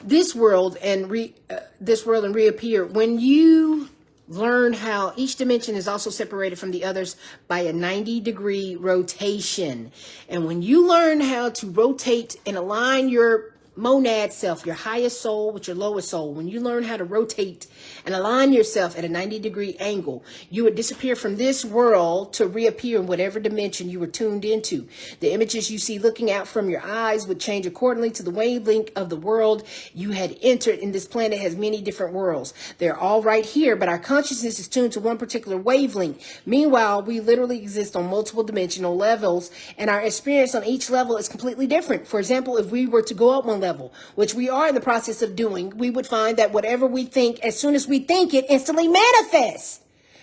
this world and reappear. When you learn how each dimension is also separated from the others by a 90-degree rotation. And when you learn how to rotate and align your monad self, your highest soul with your lowest soul, when you learn how to rotate and align yourself at a 90-degree angle, you would disappear from this world to reappear in whatever dimension you were tuned into. The images you see looking out from your eyes would change accordingly to the wavelength of the world you had entered. In this planet has many different worlds. They're all right here, but our consciousness is tuned to one particular wavelength. Meanwhile, we literally exist on multiple dimensional levels, and our experience on each level is completely different. For example, if we were to go up one level, which we are in the process of doing, we would find that whatever we think, as soon as we think it, instantly manifests.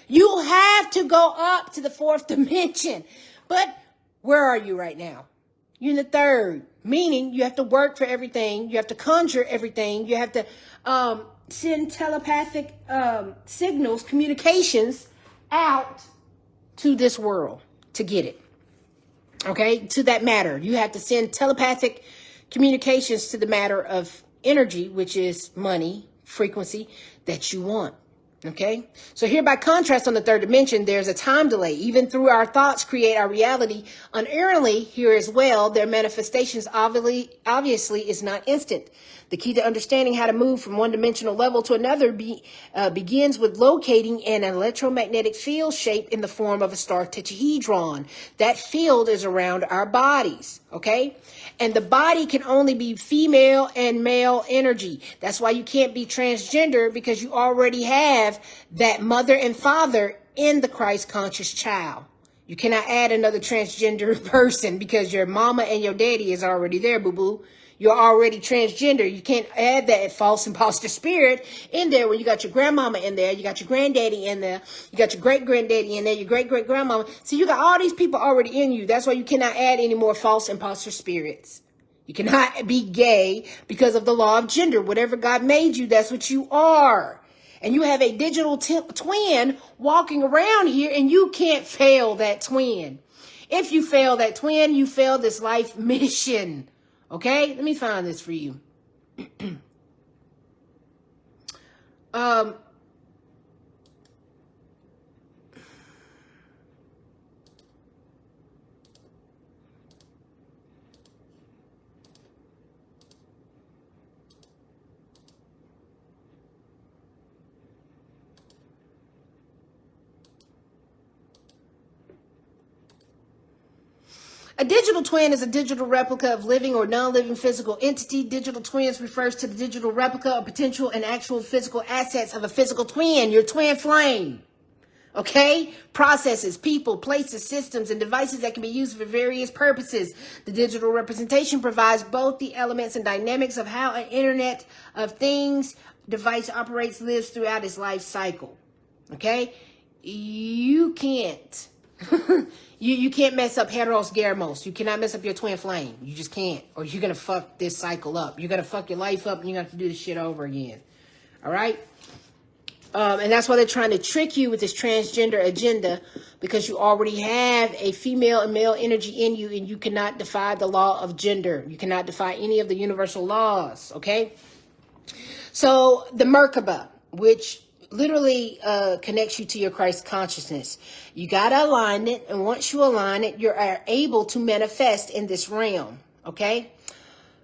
You have to go up to the fourth dimension. But where are you right now? You're in the third, meaning you have to work for everything. You have to conjure everything. You have to send telepathic signals, communications out to this world to get it. Okay, to that matter. You have to send telepathic communications to the matter of energy, which is money, frequency that you want. Okay, so here by contrast on the third dimension, there's a time delay. Even through our thoughts create our reality. Unerringly here as well, their manifestations obviously is not instant. The key to understanding how to move from one dimensional level to another begins with locating an electromagnetic field shaped in the form of a star tetrahedron. That field is around our bodies, okay? And the body can only be female and male energy. That's why you can't be transgender, because you already have that mother and father in the Christ conscious child. You cannot add another transgender person because your mama and your daddy is already there, boo-boo. You're already transgender. You can't add that false imposter spirit in there when you got your grandmama in there, you got your granddaddy in there, you got your great-granddaddy in there, your great-great-grandmama. So you got all these people already in you. That's why you cannot add any more false imposter spirits. You cannot be gay because of the law of gender. Whatever God made you, that's what you are. And you have a digital twin walking around here, and you can't fail that twin. If you fail that twin, you fail this life mission. Okay, let me find this for you. A digital twin is a digital replica of living or non-living physical entity. Digital twins refers to the digital replica of potential and actual physical assets of a physical twin, your twin flame. Okay? Processes, people, places, systems, and devices that can be used for various purposes. The digital representation provides both the elements and dynamics of how an Internet of Things device operates, lives throughout its life cycle. Okay? You can't. You can't mess up Heteros Germos. You cannot mess up your twin flame. You just can't. Or you're going to fuck this cycle up. You're going to fuck your life up, and you're going to have to do this shit over again. All right? And that's why they're trying to trick you with this transgender agenda, because you already have a female and male energy in you, and you cannot defy the law of gender. You cannot defy any of the universal laws. Okay? So the Merkaba, which literally connects you to your Christ consciousness. You got to align it. And once you align it, you're able to manifest in this realm. Okay.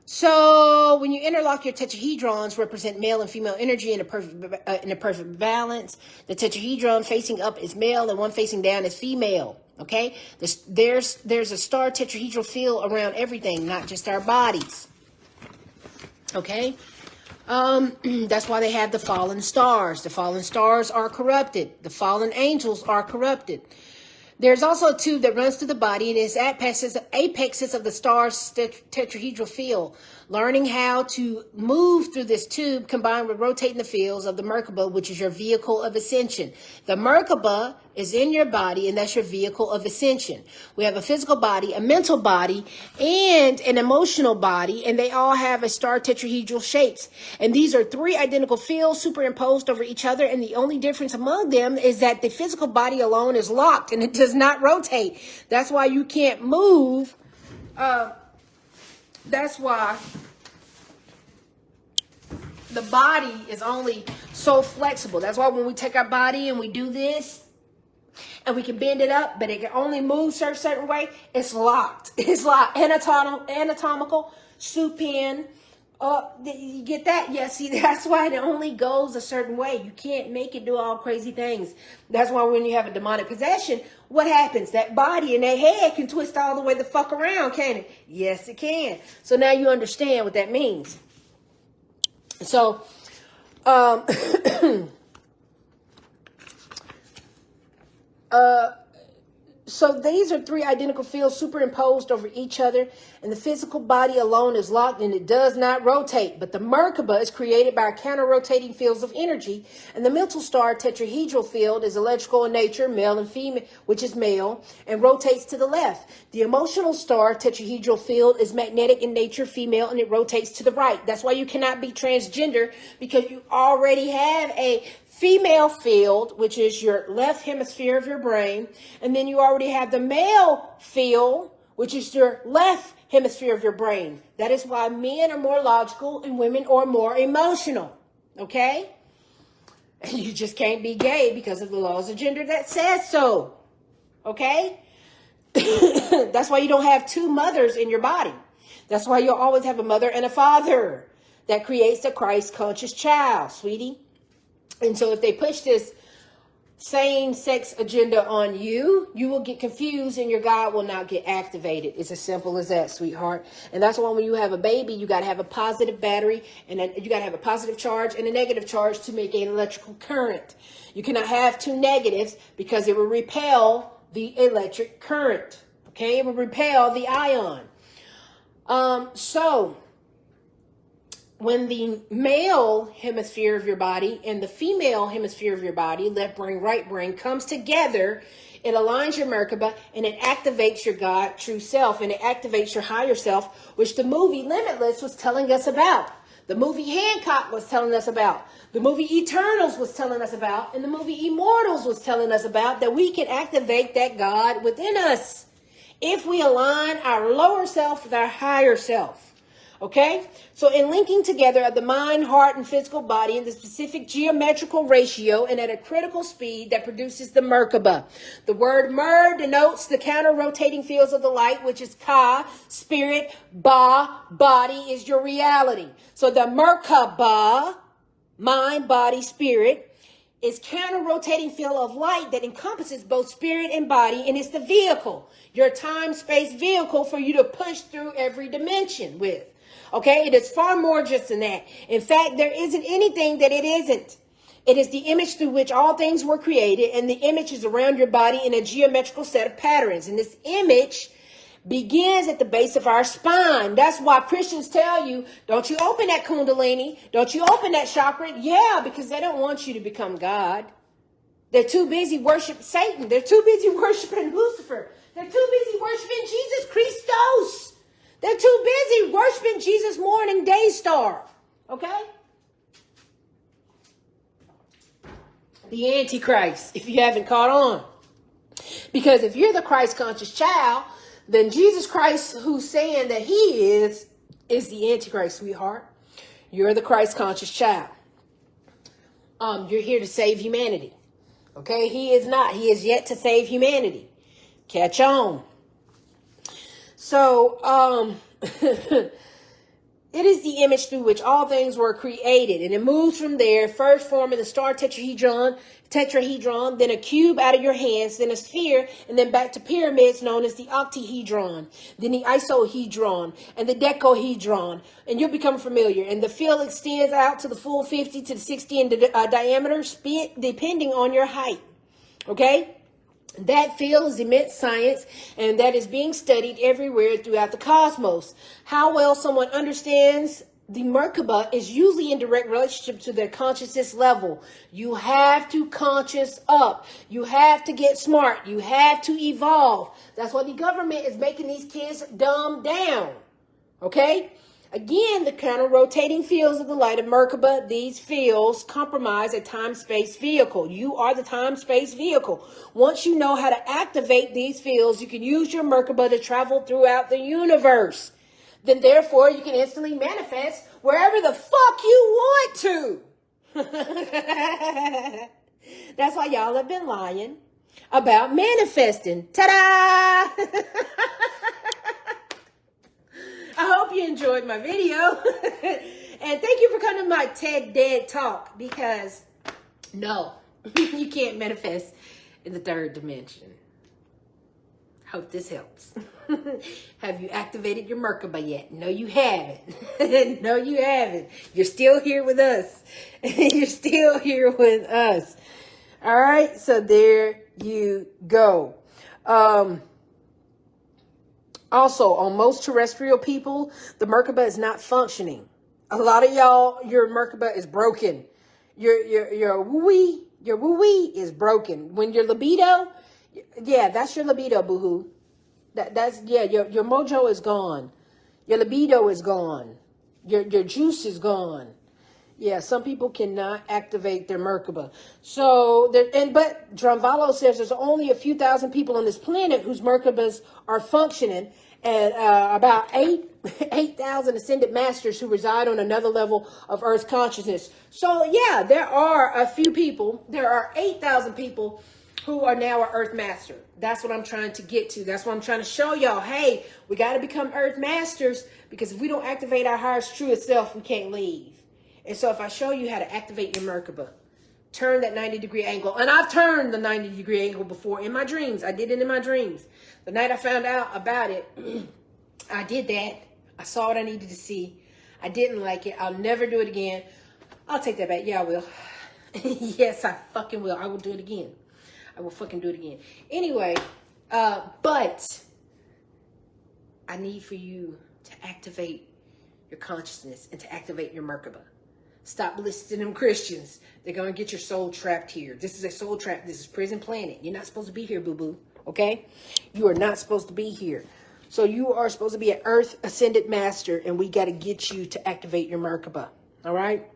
So when you interlock your tetrahedrons, represent male and female energy in a perfect balance. The tetrahedron facing up is male and one facing down is female. Okay. There's a star tetrahedral field around everything, not just our bodies. Okay. That's why they have the fallen stars. The fallen stars are corrupted. The fallen angels are corrupted. There's also a tube that runs through the body and is apexes of the star's tetrahedral field. Learning how to move through this tube combined with rotating the fields of the Merkaba, which is your vehicle of ascension. The Merkaba is in your body, and that's your vehicle of ascension. We have a physical body, a mental body, and an emotional body, and they all have a star tetrahedral shapes. And these are three identical fields superimposed over each other, and the only difference among them is that the physical body alone is locked, and it does not rotate. That's why you can't move. That's why the body is only so flexible. That's why when we take our body and we do this, and we can bend it up, but it can only move certain way, it's locked. It's locked. Anatomical, supine. You get that? Yeah, see, that's why it only goes a certain way. You can't make it do all crazy things. That's why when you have a demonic possession, what happens? That body and that head can twist all the way the fuck around, can it? Yes, it can. So now you understand what that means. So, so these are three identical fields superimposed over each other, and the physical body alone is locked and it does not rotate. But the Merkaba is created by counter-rotating fields of energy, and the mental star tetrahedral field is electrical in nature, male and female, which is male, and rotates to the left. The emotional star tetrahedral field is magnetic in nature, female, and it rotates to the right. That's why you cannot be transgender, because you already have a female field, which is your left hemisphere of your brain, and then you already have the male field, which is your left hemisphere of your brain. That is why men are more logical and women are more emotional. Okay? And you just can't be gay because of the laws of gender that says so. Okay? That's why you don't have two mothers in your body. That's why you'll always have a mother and a father. That creates a Christ-conscious child, sweetie. And so if they push this same-sex agenda on you, you will get confused and your God will not get activated. It's as simple as that, sweetheart. And that's why when you have a baby, you got to have a positive battery, and you got to have a positive charge and a negative charge to make an electrical current. You cannot have two negatives because it will repel the electric current. Okay? It will repel the ion. So when the male hemisphere of your body and the female hemisphere of your body, left brain, right brain, comes together, it aligns your Merkaba and it activates your God, true self, and it activates your higher self, which the movie Limitless was telling us about. The movie Hancock was telling us about. The movie Eternals was telling us about. And the movie Immortals was telling us about, that we can activate that God within us if we align our lower self with our higher self. Okay, so in linking together of the mind, heart, and physical body in the specific geometrical ratio and at a critical speed that produces the Merkaba. The word Mer denotes the counter-rotating fields of the light, which is Ka, spirit, Ba, body is your reality. So the Merkaba, mind, body, spirit, is counter-rotating field of light that encompasses both spirit and body, and it's the vehicle, your time-space vehicle for you to push through every dimension with. Okay, it is far more just than that. In fact, there isn't anything that it isn't. It is the image through which all things were created, and the image is around your body in a geometrical set of patterns. And this image begins at the base of our spine. That's why Christians tell you, don't you open that Kundalini, don't you open that chakra. Yeah, because they don't want you to become God. They're too busy worshiping Satan. They're too busy worshiping Lucifer. They're too busy worshiping Jesus Christos. They're too busy worshiping Jesus morning day star. Okay? The Antichrist, if you haven't caught on. Because if you're the Christ conscious child, then Jesus Christ, who's saying that he is the Antichrist, sweetheart. You're the Christ conscious child. You're here to save humanity. Okay? He is not. He is yet to save humanity. Catch on. So, it is the image through which all things were created, and it moves from there, first forming the star tetrahedron, then a cube out of your hands, then a sphere, and then back to pyramids known as the octahedron, then the isohedron, and the decahedron, and you'll become familiar. And the field extends out to the full 50 to the 60 in diameter, depending on your height. Okay? That field is immense science, and that is being studied everywhere throughout the cosmos. How well someone understands the Merkaba is usually in direct relationship to their consciousness level. You have to conscious up. You have to get smart. You have to evolve. That's why the government is making these kids dumb down. Okay? Again, the counter-rotating fields of the light of Merkaba, these fields comprise a time-space vehicle. You are the time-space vehicle. Once you know how to activate these fields, you can use your Merkaba to travel throughout the universe. then therefore you can instantly manifest wherever the fuck you want to. That's why y'all have been lying about manifesting. Ta-da! I hope you enjoyed my video. And thank you for coming to my TED Dead Talk, because no, you can't manifest in the third dimension. Hope this helps. Have you activated your Merkaba yet? No, you haven't. No, you haven't. You're still here with us. You're still here with us. All right, so there you go. Also, on most terrestrial people, the Merkaba is not functioning. A lot of y'all, your Merkaba is broken. Your woo-wee is broken. When your libido, yeah, that's your libido, boo-hoo. Your mojo is gone. Your libido is gone. Your juice is gone. Yeah, some people cannot activate their Merkaba. So, but Drunvalo says there's only a few thousand people on this planet whose Merkabas are functioning, and about 8,000 ascended masters who reside on another level of Earth consciousness. So, yeah, there are a few people. There are 8,000 people who are now an Earth Master. That's what I'm trying to get to. That's what I'm trying to show y'all. Hey, we got to become Earth Masters, because if we don't activate our highest, truest self, we can't leave. And so if I show you how to activate your Merkaba, turn that 90-degree angle. And I've turned the 90-degree angle before in my dreams. I did it in my dreams. The night I found out about it, I did that. I saw what I needed to see. I didn't like it. I'll never do it again. I'll take that back. Yeah, I will. Yes, I fucking will. I will do it again. I will fucking do it again. Anyway, but I need for you to activate your consciousness and to activate your Merkaba. Stop listening to them Christians. They're going to get your soul trapped here. This is a soul trap. This is prison planet. You're not supposed to be here, boo-boo. Okay? You are not supposed to be here. So you are supposed to be an Earth Ascended Master, and we got to get you to activate your Merkaba. All right?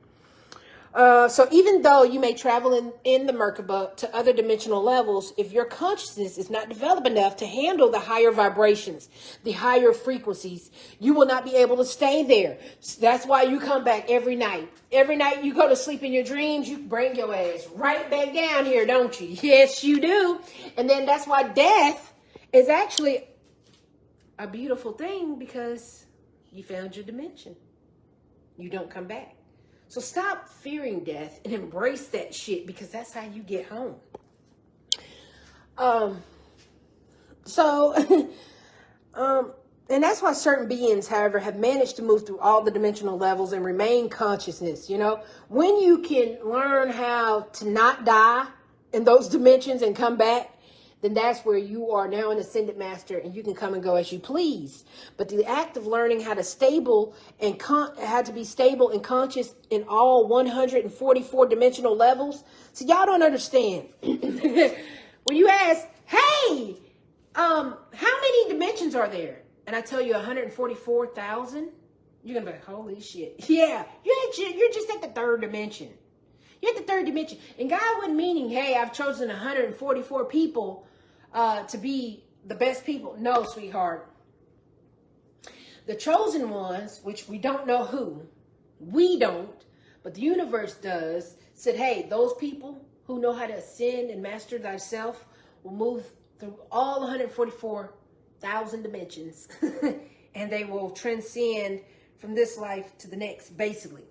So even though you may travel in the Merkaba to other dimensional levels, if your consciousness is not developed enough to handle the higher vibrations, the higher frequencies, you will not be able to stay there. So that's why you come back every night. Every night you go to sleep in your dreams, you bring your ass right back down here, don't you? Yes, you do. And then that's why death is actually a beautiful thing, because you found your dimension. You don't come back. So stop fearing death and embrace that shit, because that's how you get home. And that's why certain beings, however, have managed to move through all the dimensional levels and remain consciousness. You know, when you can learn how to not die in those dimensions and come back, then that's where you are now an ascended master, and you can come and go as you please. But the act of learning how to be stable and conscious in all 144 dimensional levels. So y'all don't understand. When you ask, hey, how many dimensions are there? And I tell you 144,000, you're gonna be like, holy shit. Yeah, you're just at the third dimension. You're at the third dimension. And God wasn't meaning, hey, I've chosen 144 people to be the best people. No, sweetheart. The chosen ones, which we don't know who, we don't, but the universe does, said, hey, those people who know how to ascend and master thyself will move through all 144,000 dimensions, and they will transcend from this life to the next, basically.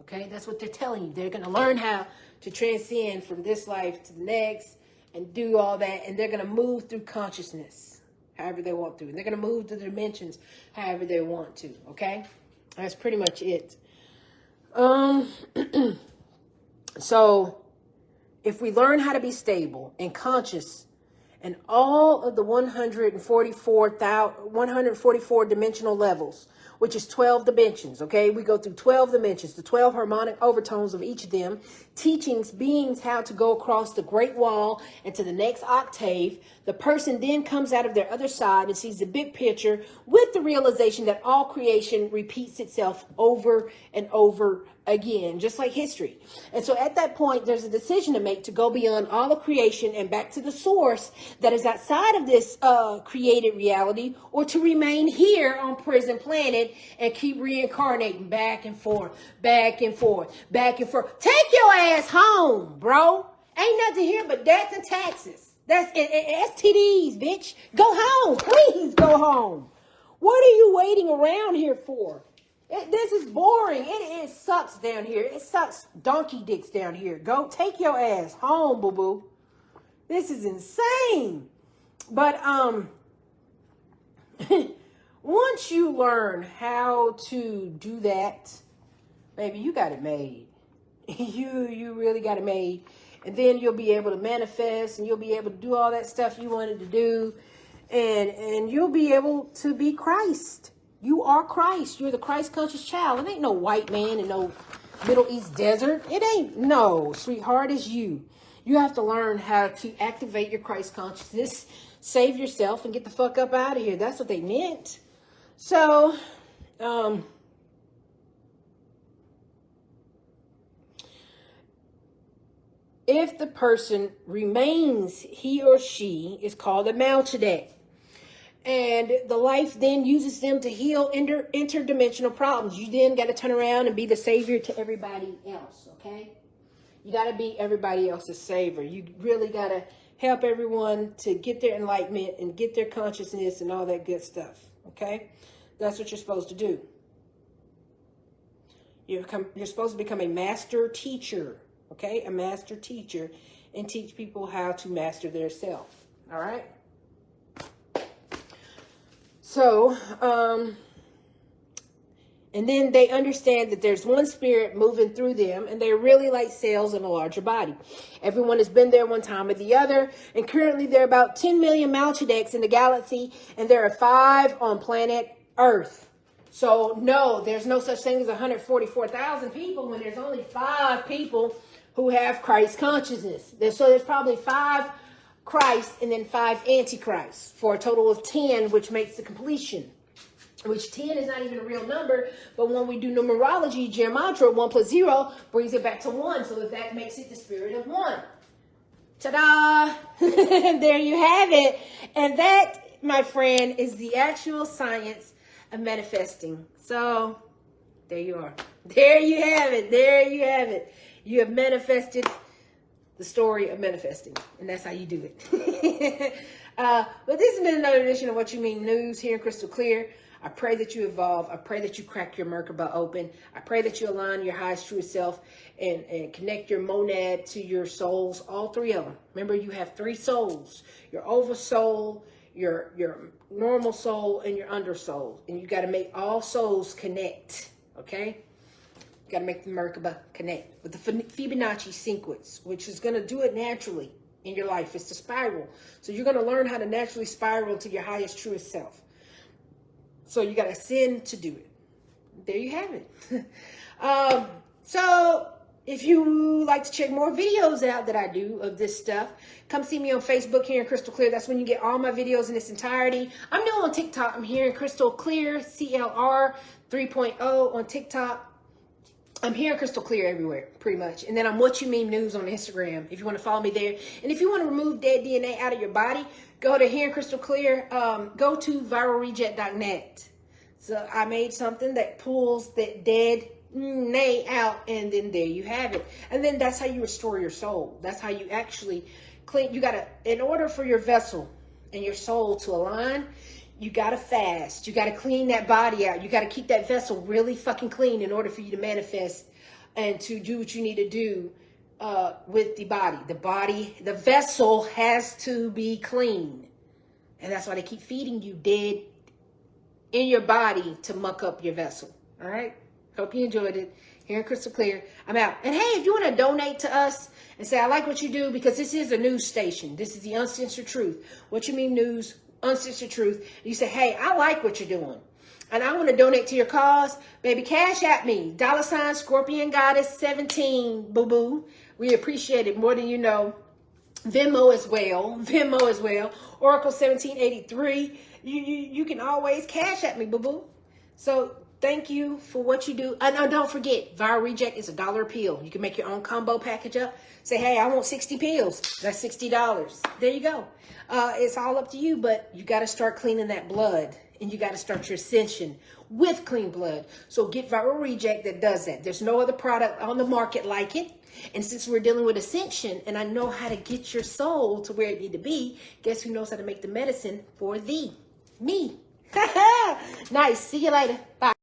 Okay, that's what they're telling you. They're going to learn how to transcend from this life to the next and do all that. And they're going to move through consciousness however they want to. And they're going to move to the dimensions however they want to. Okay, that's pretty much it. So if we learn how to be stable and conscious in all of the 144 dimensional levels, which is 12 dimensions, okay? We go through 12 dimensions, the 12 harmonic overtones of each of them, teachings beings how to go across the Great Wall and to the next octave. The person then comes out of their other side and sees the big picture with the realization that all creation repeats itself over and over again, just like history. And so at that point, there's a decision to make to go beyond all of creation and back to the source that is outside of this created reality, or to remain here on Prison Planet dead and keep reincarnating back and forth, back and forth, back and forth. Take your ass home, bro. Ain't nothing here but death and taxes. That's STDs, bitch. Go home. Please go home. What are you waiting around here for? This is boring. It sucks down here. It sucks donkey dicks down here. Go take your ass home, boo-boo. This is insane. But once you learn how to do that, baby, you got it made. You really got it made. And then you'll be able to manifest, and you'll be able to do all that stuff you wanted to do. And you'll be able to be Christ. You are Christ. You're the Christ conscious child. It ain't no white man in no Middle East desert. It ain't. No, sweetheart, it's you. You have to learn how to activate your Christ consciousness, save yourself, and get the fuck up out of here. That's what they meant. So, if the person remains, he or she is called a Melchizedek. And the life then uses them to heal interdimensional problems. You then got to turn around and be the savior to everybody else, okay? You got to be everybody else's savior. You really got to help everyone to get their enlightenment and get their consciousness and all that good stuff, okay? That's what you're supposed to do. You're supposed to become a master teacher, okay? A master teacher, and teach people how to master their self, all right? So, and then they understand that there's one spirit moving through them, and they're really like cells in a larger body. Everyone has been there one time or the other, and currently there are about 10 million Melchizedeks in the galaxy, and there are 5 on planet Earth. So, no, there's no such thing as 144,000 people when there's only 5 people who have Christ consciousness. So there's probably 5 Christ and then 5 Antichrists for a total of 10, which makes the completion. Which 10 is not even a real number, but when we do numerology, gematria, 1 plus 0 brings it back to 1. So that makes it the spirit of 1. Ta-da! There you have it. And that, my friend, is the actual science of manifesting. So there you are. There you have it. There you have it. You have manifested the story of manifesting, and that's how you do it. But this has been another edition of What You Mean News here in Crystal Clear. I pray that you evolve. I pray that you crack your Merkaba open. I pray that you align your highest true self and connect your monad to your souls, all 3 of them. Remember, you have 3 souls: your oversoul, your normal soul, and your undersoul. And you got to make all souls connect, okay? Got to make the Merkaba connect with the Fibonacci sequence, which is going to do it naturally in your life. It's the spiral. So you're going to learn how to naturally spiral to your highest, truest self. So you got to ascend to do it. There you have it. So if you like to check more videos out that I do of this stuff, come see me on Facebook here in Crystal Clear. That's when you get all my videos in its entirety. I'm new on TikTok. I'm here in Crystal Clear, CLR 3.0 on TikTok. I'm here in Crystal Clear everywhere, pretty much. And then I'm What You Mean News on Instagram, if you want to follow me there. And if you want to remove dead DNA out of your body, go to here in Crystal Clear. Go to viralreject.net. So I made something that pulls that dead DNA out, and then there you have it. And then that's how you restore your soul. That's how you actually clean. You got to, in order for your vessel and your soul to align, you got to fast. You got to clean that body out. You got to keep that vessel really fucking clean in order for you to manifest and to do what you need to do with the body. The vessel has to be clean. And that's why they keep feeding you dead in your body to muck up your vessel. All right? Hope you enjoyed it. Here in Crystal Clear, I'm out. And hey, if you want to donate to us and say, I like what you do, because this is a news station. This is the Uncensored Truth. What You Mean News, Uncensored Truth. You say, hey, I like what you're doing, and I want to donate to your cause. Baby, cash at me. $ Scorpion Goddess 17, boo-boo. We appreciate it more than you know. Venmo as well. Oracle 1783. You can always cash at me, boo-boo. So thank you for what you do. And don't forget, Viral Reject is $1 a pill. You can make your own combo package up. Say, hey, I want 60 pills. That's $60. There you go. It's all up to you, but you got to start cleaning that blood. And you got to start your ascension with Clean Blood. So get Viral Reject that does that. There's no other product on the market like it. And since we're dealing with ascension and I know how to get your soul to where it need to be, guess who knows how to make the medicine for thee? Me. Nice. See you later. Bye.